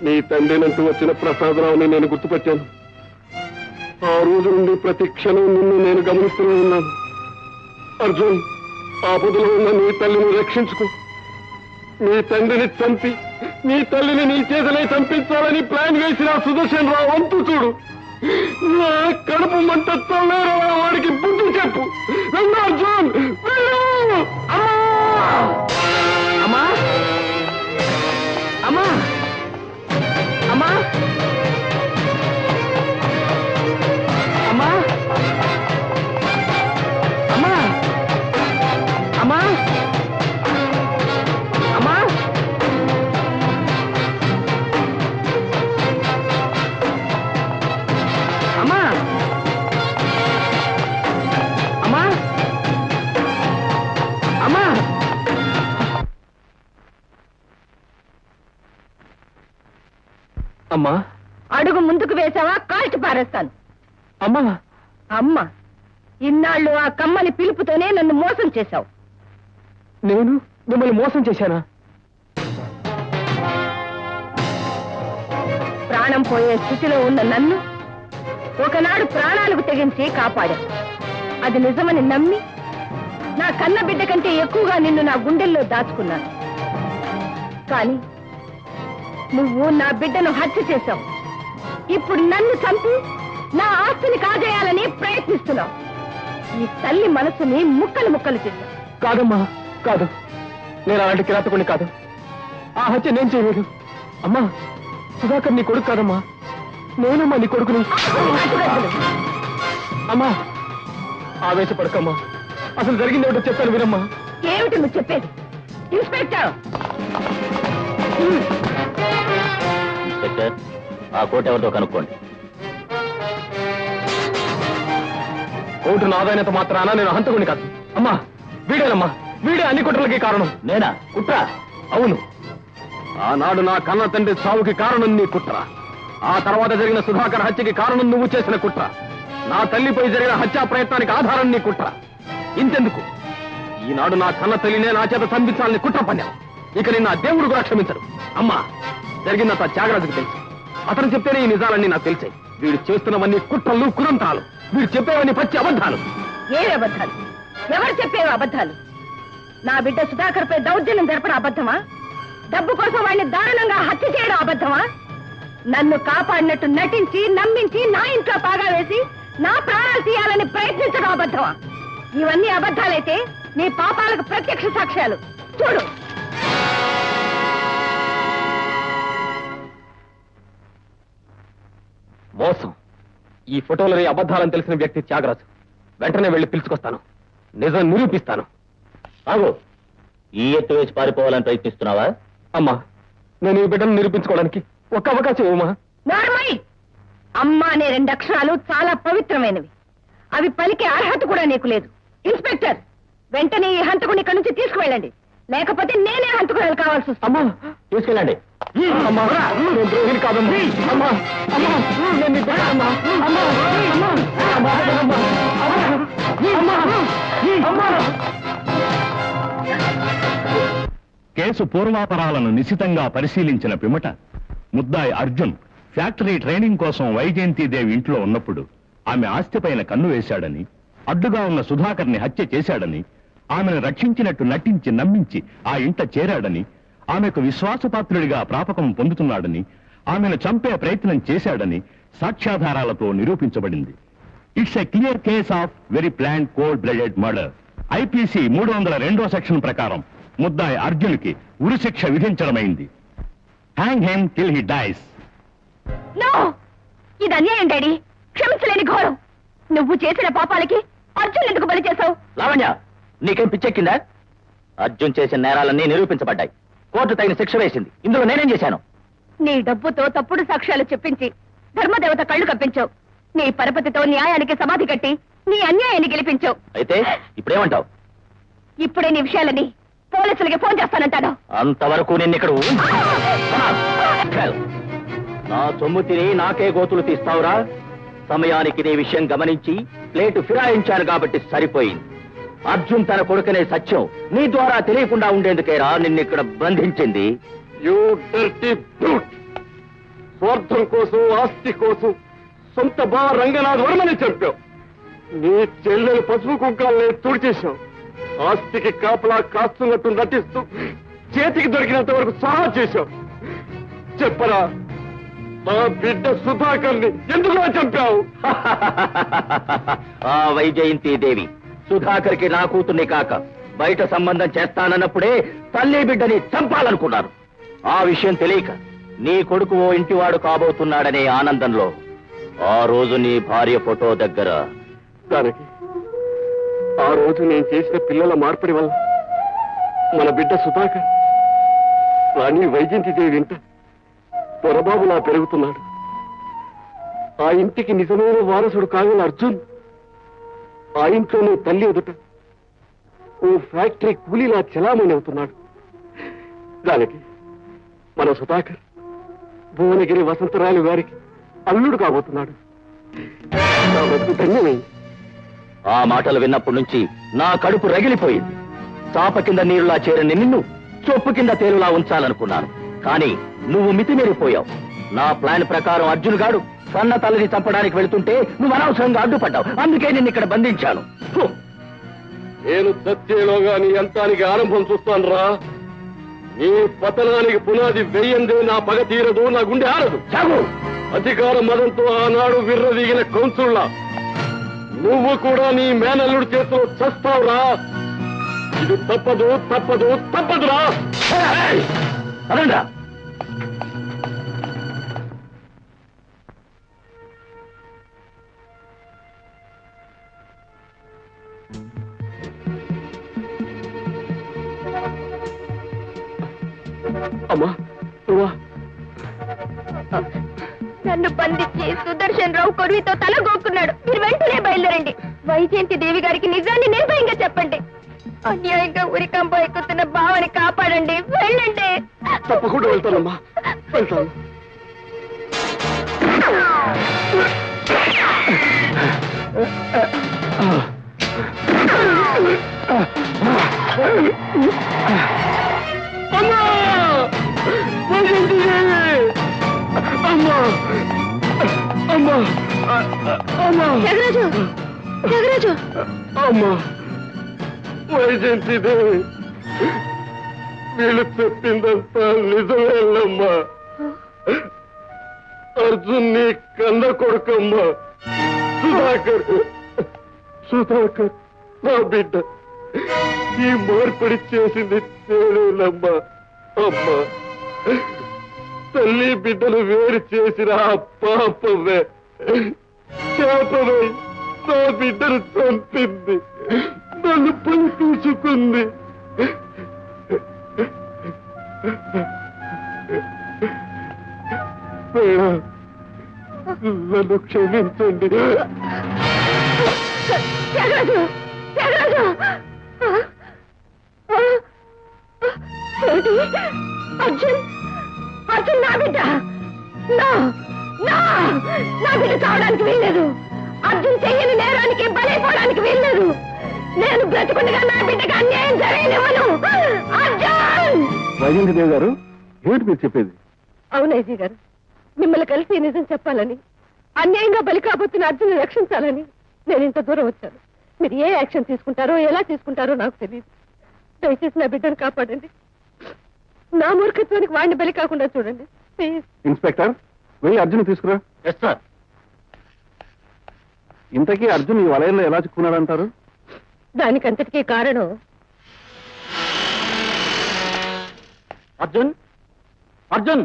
నీ తండ్రినంటూ వచ్చిన ప్రసాదరావుని నేను గుర్తుపట్టాను. ఆ రోజు నుండి ప్రతి క్షణం నిన్ను నేను గమనిస్తూనే ఉన్నాను. అర్జున్, ఆపదలో ఉన్న నీ తల్లిని రక్షించుకో. నీ తండ్రిని చంపి నీ తల్లిని నీ చేతనే చంపించాలని ప్లాన్ వేసిన సుదర్శన్ రావు అంతు చూడు. నా కడుపు మంట తల్లేరా, వాడికి బుద్ధి చెప్పు. వెళ్ళు అర్జున్, వెళ్ళు. అమ్మా అమ్మా అమ్మా అమ్మా అమ్మా అమ్మా అమ్మా అమ్మా అమ్మా అమ్మా అమ్మా అడుగు ముందుకు వేసావా కాల్చి పారేస్తాను. అమ్మా అమ్మ, ఇన్నాళ్ళు ఆ కమ్మని పిలుపుతోనే నన్ను మోసం చేశావు. నేను మిమ్మల్ని మోసం చేశానా? ప్రాణం పోయే స్థితిలో ఉన్న నన్ను ఒకనాడు ప్రాణాలకు తెగించి కాపాడా. అది నిజమని నమ్మి నా కన్న బిడ్డ కంటే ఎక్కువగా నిన్ను నా గుండెల్లో దాచుకున్నాను. కానీ నువ్వు నా బిడ్డను హత్య చేశావు. ఇప్పుడు నన్ను చంపి నా ఆస్తిని కాజేయాలని ప్రయత్నిస్తున్నావు. ఈ తల్లి మనసుని ముక్కలు ముక్కలు చేశావు. కాదమ్మా, కాదు. నేను అలాంటి కిరాతకుని కాదు. ఆ హత్య నేను చేయలేదు. అమ్మా, సుధాకర్ నీ కొడుకు కాదమ్మా, నేనమ్మా నీ కొడుకుని. అమ్మా, ఆవేశపడకమ్మా. అసలు జరిగింది ఏమిటో చెప్తాను వినమ్మా. ఏమిటి నువ్వు చెప్పేది? ఇన్స్పెక్టర్, ఇన్స్పెక్టర్, ఆ కోట ఎవరితో కనుక్కోండి. కోర్టు నాదైనంత మాత్రాన నేను హంతకుని కాదు. అమ్మా, వీడేనమ్మా, వీడే అన్ని కుట్రలకి కారణం. నేనా? కుట్ర? అవును. ఆనాడు నా కన్న తండ్రి చావుకి కారణం నీ కుట్ర. ఆ తర్వాత జరిగిన సుధాకర్ హత్యకి కారణం నువ్వు చేసిన కుట్ర. నా తల్లిపై జరిగిన హత్యా ప్రయత్నానికి ఆధారం నీ కుట్ర. ఇంతెందుకు, ఈనాడు నా కన్న తల్లినే నా చేత చంపించాలని కుట్ర పన్నావు. ఇక నిన్న దేవుడు కూడా క్షమించడు. అమ్మా, జరిగిందంతా త్యాగరాజుకు తెలుసు. అతను చెప్తేనే ఈ నిజాలన్నీ నాకు తెలిసాయి. వీడు చేస్తున్నవన్నీ కుట్రలు కుదంతాలు, వీడు చెప్పేవన్నీ పచ్చి అబద్ధాలు. ఏవి అబద్ధాలు? ఎవరు చెప్పేవి అబద్ధాలు? నా బిడ్డ సుధాకర్ పై దౌర్జన్యం జరపడం అబద్ధమా? డబ్బు కోసం వాడిని దారుణంగా హత్య చేయడం అబద్ధమా? నన్ను కాపాడినట్టు నటించి నమ్మించి నా ఇంట్లో పాగా వేసి నా ప్రాణాలు తీయాలని ప్రయత్నించడం అబద్ధమా? ఇవన్నీ అబద్ధాలైతే నీ పాపాలకు ప్రత్యక్ష సాక్ష్యాలు చూడు. మోసం. ఈ ఫోటోలని అబద్ధాలని తెలిసిన వ్యక్తి త్యాగరాజు. వెంటనే వెళ్లి పిలుచుకొస్తాను, నిజం నిరూపిస్తాను. ఆగు, ఈ ఎత్తు వేసి పారిపోవాలని ప్రయత్నిస్తున్నావా? అమ్మా, నేను ఈ బిడ్డను నిరూపించుకోవడానికి ఒక్క అవకాశం ఇవ్వమా? నార్మల్. అమ్మ అనే 2 అక్షరాలు చాలా పవిత్రమైనవి. అవి పలికే అర్హత కూడా నీకు లేదు. ఇన్స్పెక్టర్, వెంటనే ఈ హంతకుని ఇక్కడి నుంచి తీసుకువెళ్ళండి, లేకపోతే నేనే హంతకురాలు కావాల్సి వస్తుంది. అమ్మా, తీసుకెళ్ళండి. అమ్మా, నేను ద్రోహిని కాదమ్మా. అమ్మా, అమ్మా, నేను నీ బిడ్డ అమ్మా. అమ్మా, అమ్మా, అమ్మా, అమ్మా, అమ్మా, అమ్మా. కేసు పూర్వాపరాలను నిశితంగా పరిశీలించిన పిమ్మట ముద్దాయి అర్జున్ ఫ్యాక్టరీ ట్రైనింగ్ కోసం వైజయంతిదేవి ఇంట్లో ఉన్నప్పుడు ఆమె ఆస్తిపైన కన్ను వేశాడని, అడ్డుగా ఉన్న సుధాకర్ని హత్య చేశాడని, ఆమెను రక్షించినట్టు నటించి నమ్మించి ఆ ఇంట చేరాడని, ఆమెకు విశ్వాసపాత్రుడిగా ప్రాపకం పొందుతున్నాడని, ఆమెను చంపే ప్రయత్నం చేశాడని సాక్ష్యాధారాలతో నిరూపించబడింది. It's a clear case of very planned cold blooded murder. IPC 302 section ప్రకారం ముద్దాయి అర్జున్కి ఉరిశిక్ష విధించడమైంది. Hang him till he dies. No, ఇది అన్యాయం డాడీ. క్షమించలేని ఘోరం. నువ్వు చేసిన పాపాలకి అర్జున్ ఎందుకు బలి చేశావు? లావణ్య, నీకేం పిచ్చెక్కిందా? అర్జున్ చేసిన నేరాలన్నీ నిరూపించబడ్డాయి. కోర్టు తగిన శిక్ష వేసింది. ఇందులో నేనేం చేశాను? నీ డబ్బుతో తప్పుడు సాక్ష్యాలు చెప్పించి ధర్మదేవత కళ్ళు కప్పించావు. నీ పరపతితో న్యాయానికి సమాధి కట్టి నీ అన్యాయాన్ని గెలిపించావు. అయితే ఇప్పుడేమంటావు? ఇప్పుడే నీ విషయాలని పోలీసులకి ఫోన్ చేస్తానంటాను. అంతవరకు నిన్నిక్కడ నా సొమ్ము తిని నాకే గోతులు తీస్తావురా? సమయానికి నీ విషయం గమనించి ప్లేటు ఫిరాయించాను కాబట్టి సరిపోయింది. అర్జున్ తన కొడుకునే సత్యం నీ ద్వారా తెలియకుండా ఉండేందుకేరా నిన్నిక్కడ బంధించింది. You dirty brute! స్వార్థం కోసం, ఆస్తి కోసం సొంత బావ రంగనాథ్ వర్మని చంపావు. నీ చెల్లెలు పసుపు కుంకాలనే తుడిచేశావు. ఆస్తికి కాపలా కాస్తున్నట్టు నటిస్తూ చేతికి దొరికినంత వరకు సహా చేశావు. చెప్పరా, మా బిడ్డ సుధాకర్ని ఎందుకు చంపావు? ఆ వైజయంతిదేవి సుధాకర్కి నా కూతుర్ని కాక బయట సంబంధం చేస్తానన్నప్పుడే తల్లి బిడ్డని చంపాలనుకున్నాను. ఆ విషయం తెలియక నీ కొడుకు ఓ ఇంటివాడు కాబోతున్నాడనే ఆనందంలో ఆ రోజు నీ భార్య ఫోటో దగ్గర దానికి ఆ రోజు నేను చేసిన పిల్లల మార్పిడి వల్ల మన బిడ్డ సుధాకర్ రాణి వైజయంతిదేవి ఇంట పొరబాబులా పెరుగుతున్నాడు. ఆ ఇంటికి నిజమైన వారసుడు కాగల అర్జున్ ఆ ఇంట్లోనే తల్లి ఎదుట ఓ ఫ్యాక్టరీ కూలీలా చలామణి అవుతున్నాడు. దానికి మన సుధాకర్ భువనగిరి వసంతరాయలు గారికి అల్లుడు కాబోతున్నాడు. నా బతుకు ధన్యమైంది. ఆ మాటలు విన్నప్పటి నుంచి నా కడుపు రగిలిపోయింది. చాప కింద నీరులా చేరని నిన్ను చొప్పు కింద తేలులా ఉంచాలనుకున్నాను. కానీ నువ్వు మితిమీరిపోయావు. నా ప్లాన్ ప్రకారం అర్జున్ గాడు సన్న తల్లిని చంపడానికి వెళుతుంటే నువ్వు అనవసరంగా అడ్డుపడ్డావు. అందుకే నిన్ను ఇక్కడ బంధించాను. నేను చచ్చేలోగా నీ అంతానికి ఆరంభం చూస్తాను రా. నీ పతనానికి పునాది వెయ్యందే నా పగ తీరదు, నా గుండె ఆరదు. చాగు! అధికార మదంతో ఆనాడు విర్రదీగిన కౌన్సుల్లా నువ్వు కూడా నీ మేనల్లుడి చేతిలో చస్తావురా. ఇది తప్పదు, తప్పదు, తప్పదురా. అదండా అమ్మా, నువ్వా? నన్ను బంధించి సుదర్శన్ రావు కొరువితో తల గోక్కున్నాడు. మీరు వెంటనే బయలుదేరండి. వైజయంతి దేవి గారికి నిజాన్ని నిర్భయంగా చెప్పండి. అన్యాయంగా ఉరికంప ఎక్కుతున్న భావని కాపాడండి. వెళ్ళండి. తప్పకుండా వెళ్తానమ్మా, వెళ్తాను. అమ్మా! వైజయంతి దేవి! అమ్మా అమ్మా అమ్మా త్యాగరాజు త్యాగరాజు అమ్మా వైజయంతిదేవి వీళ్ళు చెప్పిందంతా నిజమేనమ్మా అర్జున్ నీ కన్న కొడుకమ్మా సుధాకర్ నా బిడ్డ ఈ మార్పిడి చేసింది నేనేనమ్మా అమ్మా తల్లి బిడ్డలు వేరు చేసిన ఆ పాపమే శాపమై నా బిడ్డను చంపింది నన్ను పని తీసుకుంది నన్ను క్షమించండి త్యాగరాజు త్యాగరాజు ఏంటి? అర్జున్ అర్జున్ నా బిడ్డ నా నా నా బిడ్డ కావడానికి వీల్లేదు. అర్జున్ చెయ్యని నేరానికి బలైపోవడానికి వీల్లేదు. నేను బ్రతుకుండగా నా బిడ్డకి అన్యాయం జరగనివ్వను. అర్జున్! వైజయంతిదేవి గారు ఏమిటి మీరు చెప్పేది? అవునైజీ గారు, మిమ్మల్ని కలిసి నిజం చెప్పాలని, అన్యాయంగా బలి కాబోతున్న అర్జున్ రక్షించాలని నేను ఇంత దూరం వచ్చాను. మీరు ఏ యాక్షన్ తీసుకుంటారో ఎలా తీసుకుంటారో నాకు తెలియదు. దయచేసి నా బిడ్డను కాపాడండి. నా మూర్ఖత్వానికి వాడిని బలి కాకుండా చూడండి ప్లీజ్. ఇన్స్పెక్టర్ వెళ్ళి అర్జున్ తీసుకురా. Yes sir. ఇంతకీ అర్జున్ ఈ వలయంలో ఎలా చిక్కున్నాడంటారు? దానికంతటికీ కారణం అర్జున్ అర్జున్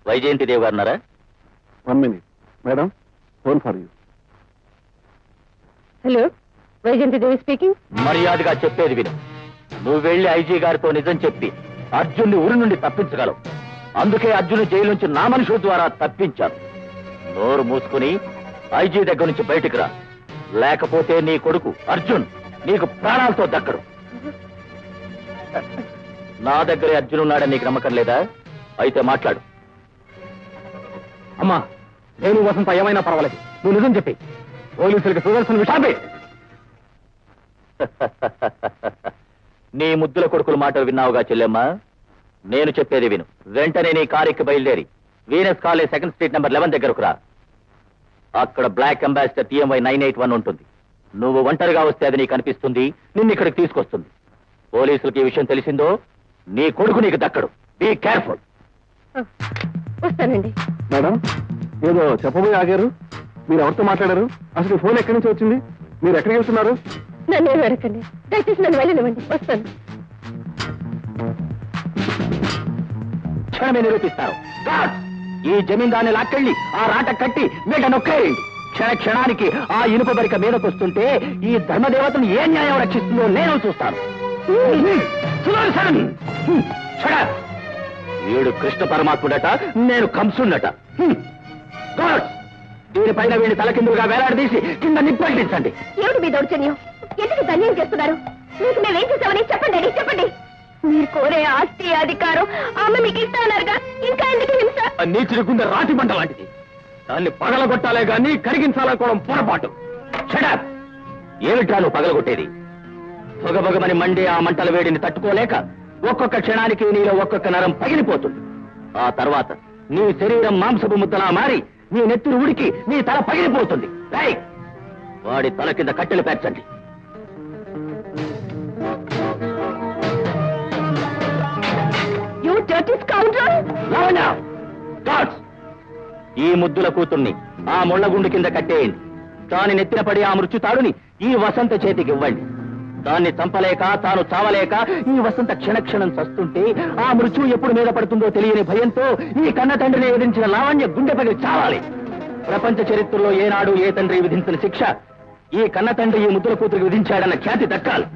వైజయంతిదేవి గారు ఉన్నారా? 1 minute madam, phone for you. Hello, Vyjayanthi Devi speaking. మర్యాదగా చెప్పేది విను. నువ్వు వెళ్ళి ఐజీ గారితో నిజం చెప్పి అర్జున్ని ఊరి నుండి తప్పించగలవు. అందుకే అర్జున్ జైలు నుంచి నా మనుషుల ద్వారా తప్పించాను. నోరు మూసుకుని ఐజీ దగ్గర నుంచి బయటికి రా, లేకపోతే నీ కొడుకు అర్జున్ నీకు ప్రాణాలతో దక్కడు. నా దగ్గరే అర్జున్ ఉన్నాడని నీకు నమ్మకం లేదా? అయితే మాట్లాడు. అమ్మా, నేను వసంత ఏమైనా పర్వాలేదు, నువ్వు నిజం చెప్పి పోలీసులకు సుదర్శన్ విషాపే. నీ ముద్దుల కొడుకుల మాటలు విన్నావుగా చెల్లెమ్మా. నేను చెప్పేది విను. వెంటనే నీ కారెక్కి బయలుదేరి Venus college 2nd street number 11 దగ్గరకు రా. అక్కడ బ్లాక్ అంబాసిడర్ TMY 981 ఉంటుంది. నువ్వు ఒంటరిగా వస్తే అది నీకు అనిపిస్తుంది, నిన్ను ఇక్కడికి తీసుకొస్తుంది. పోలీసులకు ఈ విషయం తెలిసిందో నీ కొడుకు నీకు దక్కడు. Be careful. వస్తానండి. మేడం, ఏదో చెప్పబోయి ఆగారు. మీరు ఎవరితో మాట్లాడారు? అసలు ఈ ఫోన్ ఎక్కడి నుంచి వచ్చింది? మీరు ఎక్కడికి వెళ్తున్నారు? నన్ను ఏమి అడగండి, దయచేసి నన్ను వెళ్ళనివ్వండి. వస్తాను. క్షణమే నిరూపిస్తారు. ఈ జమీందాన్ని లాక్కెళ్ళి ఆ రాట కట్టి మీట నొక్కేయండి. క్షణానికి ఆ ఇనుప బరిక మీదకొస్తుంటే ఈ ధర్మదేవతను ఏ న్యాయం రక్షిస్తుందో నేను చూస్తాను. సుదర్శన్! వీడు కృష్ణ పరమాత్ముడట, నేను కంసుండట. దీనిపైన వీడిని తలకిందులుగా వేలాడదీసి కింద నిప్పండించండి. ఏమిటి మీ దౌర్జన్యం? ఎందుకు ధన్యం చేస్తున్నారు? మీకు మేమేం చేసామని చెప్పండి. చెప్పండి. మీరు కోరే ఆస్తి అధికారం ఆమె మీకు ఇస్తానన్నారుగా, ఇంకా ఎందుకు హింస? నీచుడి గుండె రాతి మంట లాంటిది. దాన్ని పగలగొట్టాలే గాని కరిగించాలనుకోవడం పొరపాటు. షడప్! ఏమిట్రా నువ్వు పగలగొట్టేది? పొగబొగమని మండే ఆ మంటల వేడిని తట్టుకోలేక ఒక్కొక్క క్షణానికి నీలో ఒక్కొక్క నరం పగిలిపోతుంది. ఆ తర్వాత నీ శరీరం మాంసపు ముద్దలా మారి నీ నెత్తురు ఉడికి నీ తల పగిలిపోతుంది. వాడి తల కింద కట్టెలు పేర్చండి. You dirty scoundrel! ఈ ముద్దుల కూతుర్ని ఆ ముళ్లగుండు కింద కట్టేయండి. దాని నెత్తిన పడి ఆ మృత్యుతాడుని ఈ వసంత చేతికి ఇవ్వండి. దాన్ని చంపలేక తాను చావలేక ఈ వసంత క్షణక్షణం చస్తుంటే ఆ మృత్యు ఎప్పుడు మీద పడుతుందో తెలియని భయంతో ఈ కన్న తండ్రిని ఎదిరించిన లావణ్య గుండె పగిలి చావాలి. ప్రపంచ చరిత్రలో ఏనాడు ఏ తండ్రి విధించిన శిక్ష ఈ కన్న తండ్రి ఈ ముద్దుల కూతురికి విధించాడన్న ఖ్యాతి దక్కాలి.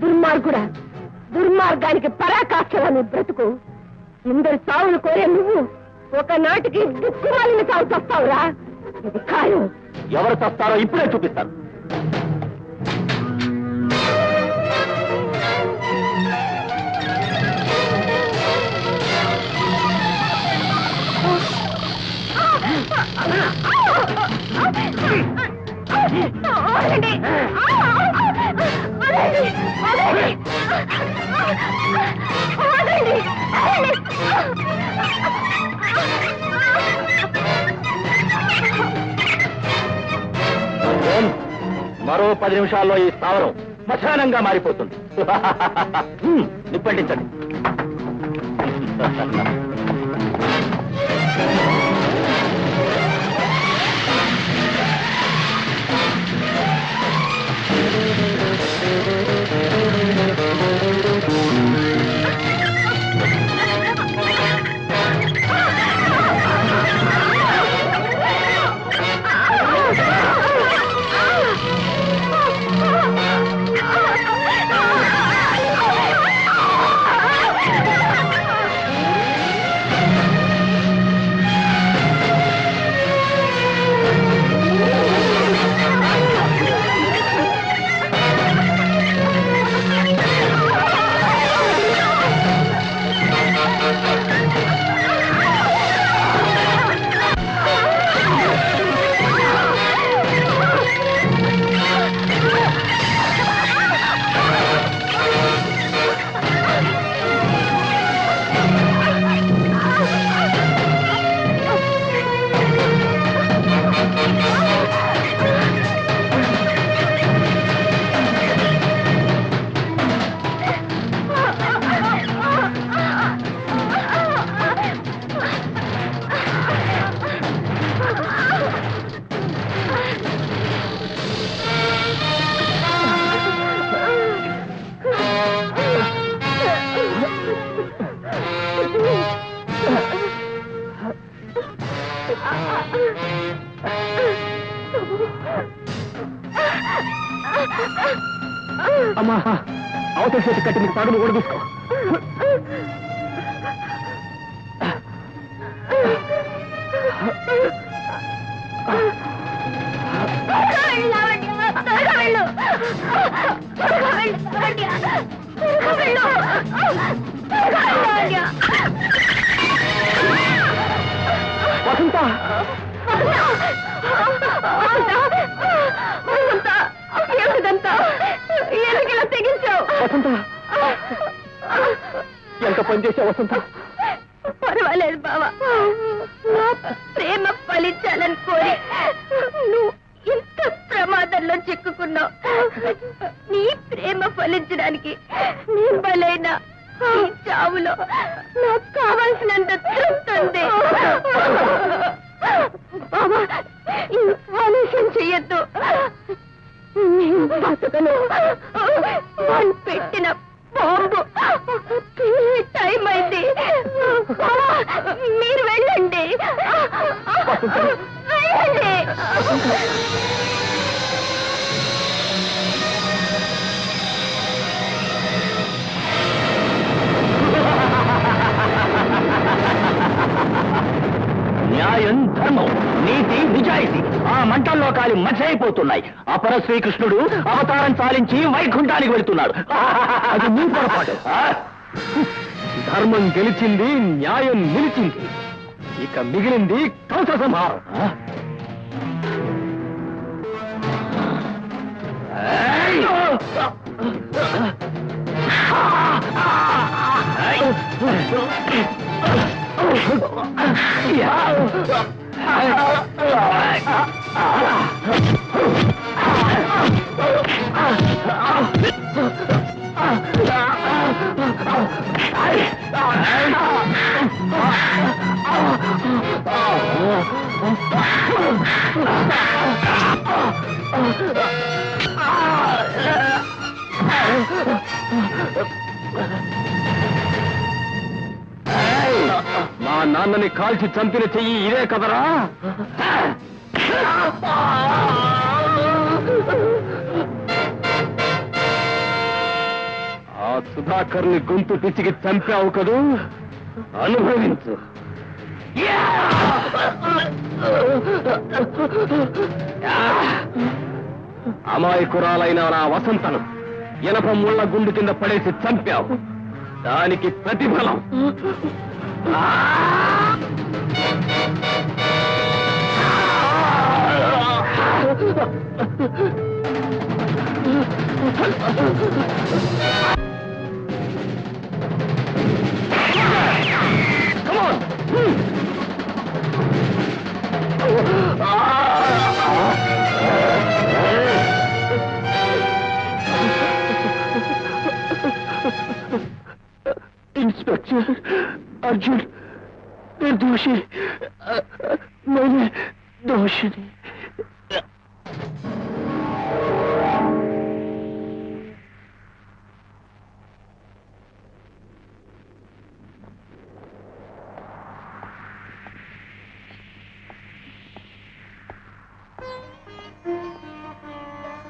దుర్మార్గుడా, దుర్మార్గానికి పరాకాష్ఠలని బ్రతుకు. ఇందరి సావులు కోరే నువ్వు ఒకనాటికి దిక్కుమాలిన సాగు చస్తావురా. ఇది ఖాయం. ఎవరు చస్తారో ఇప్పుడే చూపిస్తాను. మరో 10 నిమిషాల్లో ఈ స్థావరం శ్మశానంగా మారిపోతుంది. నిప్పండించండి. అమ్మా, అవతల చేతి కట్టి నీకు తాగుని కూడా తీసుకో. వసంత, ఏమిటిదంతా? ఎందుకు తెగించావు? వసంత, ఎంత పని చేశావు వసంత? పర్వాలేదు బావా, నా ప్రేమ ఫలించాలని కోరి నువ్వు ఇంత ప్రమాదంలో చిక్కుకున్నావు. నీ ప్రేమ ఫలించడానికి నీ బలైన ఈ చావులో నాకు కావాల్సినంత తృప్తి ఉంది. బావా, ఆలస్యం చెయ్యొద్దు. నేను బతకను. వాళ్ళు పెట్టిన బాంబు పేలే టైం అయింది. బావా, మీరు వెళ్ళండి, వెళ్ళండి. న్యాయం, ధర్మం, నీతి, నిజాయితీ ఆ మంటల్లో కాలి మచ్చైపోతున్నాయి. అపర శ్రీకృష్ణుడు అవతారం చాలించి వైకుంఠానికి వెళ్తున్నాడు. అది నీ పొరపాటు. ధర్మం గెలిచింది, న్యాయం నిలిచింది. ఇక మిగిలింది కంస సంహారం. మా నాన్నని కాల్చి చంపిన చెయ్యి ఇదే కదరా? ఆ సుధాకర్ని గొంతు పిచ్చికి చంపావు కదూ, అనుభవించు. అమాయకురాలైన నా వసంతను ఎనప ముళ్ళ గుండు కింద పడేసి చంపావు. దానికి ప్రతిఫలం ఇన్స్పెక్టర్ అర్జున్ నిర్దోషి నేనే దోషిని.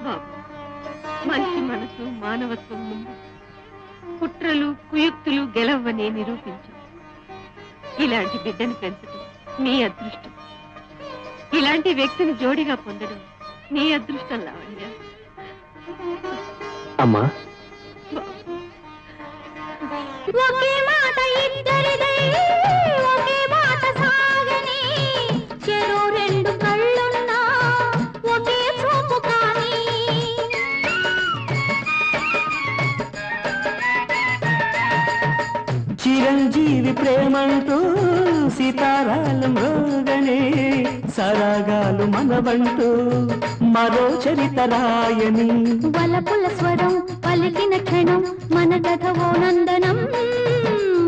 బాబు, మంచి మనసు మానవత్వం ముందు కుట్రలు కుయుక్తులు గెలవని నిరూపించు. ఇలాంటి బిడ్డను పెంచడం నీ అదృష్టం. ఇలాంటి వ్యక్తిని జోడిగా పొందడం నీ అదృష్టం లావణ్య. అమ్మా, ఒకే మాట ఇద్దరిదై ఒకే మాట సాగని చెరో రెండు కళ్ళున్నా ఒకే చూపు కానీ చిరంజీవి ప్రేమంటూ సితారాలం రోగనే సరాగాలు మనవంటూ మరో చరిత రాయని వలపుల స్వరం పలికిన క్షణం మన కథవో నందనం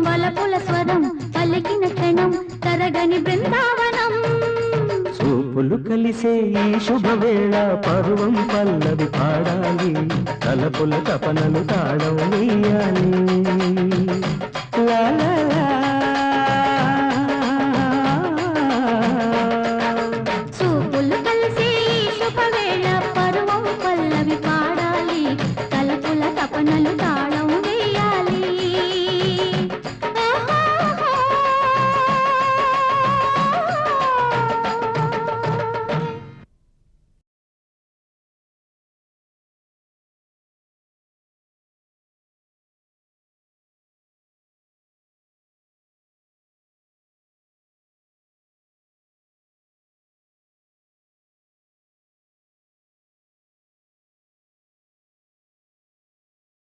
వలపుల స్వరం పలికిన క్షణం తరగని బృందావనం చూపులు కలిసే ఈ శుభవేళ పరువం పల్లవి పాడాలి తలపుల తపనలు తాళం వేయాలి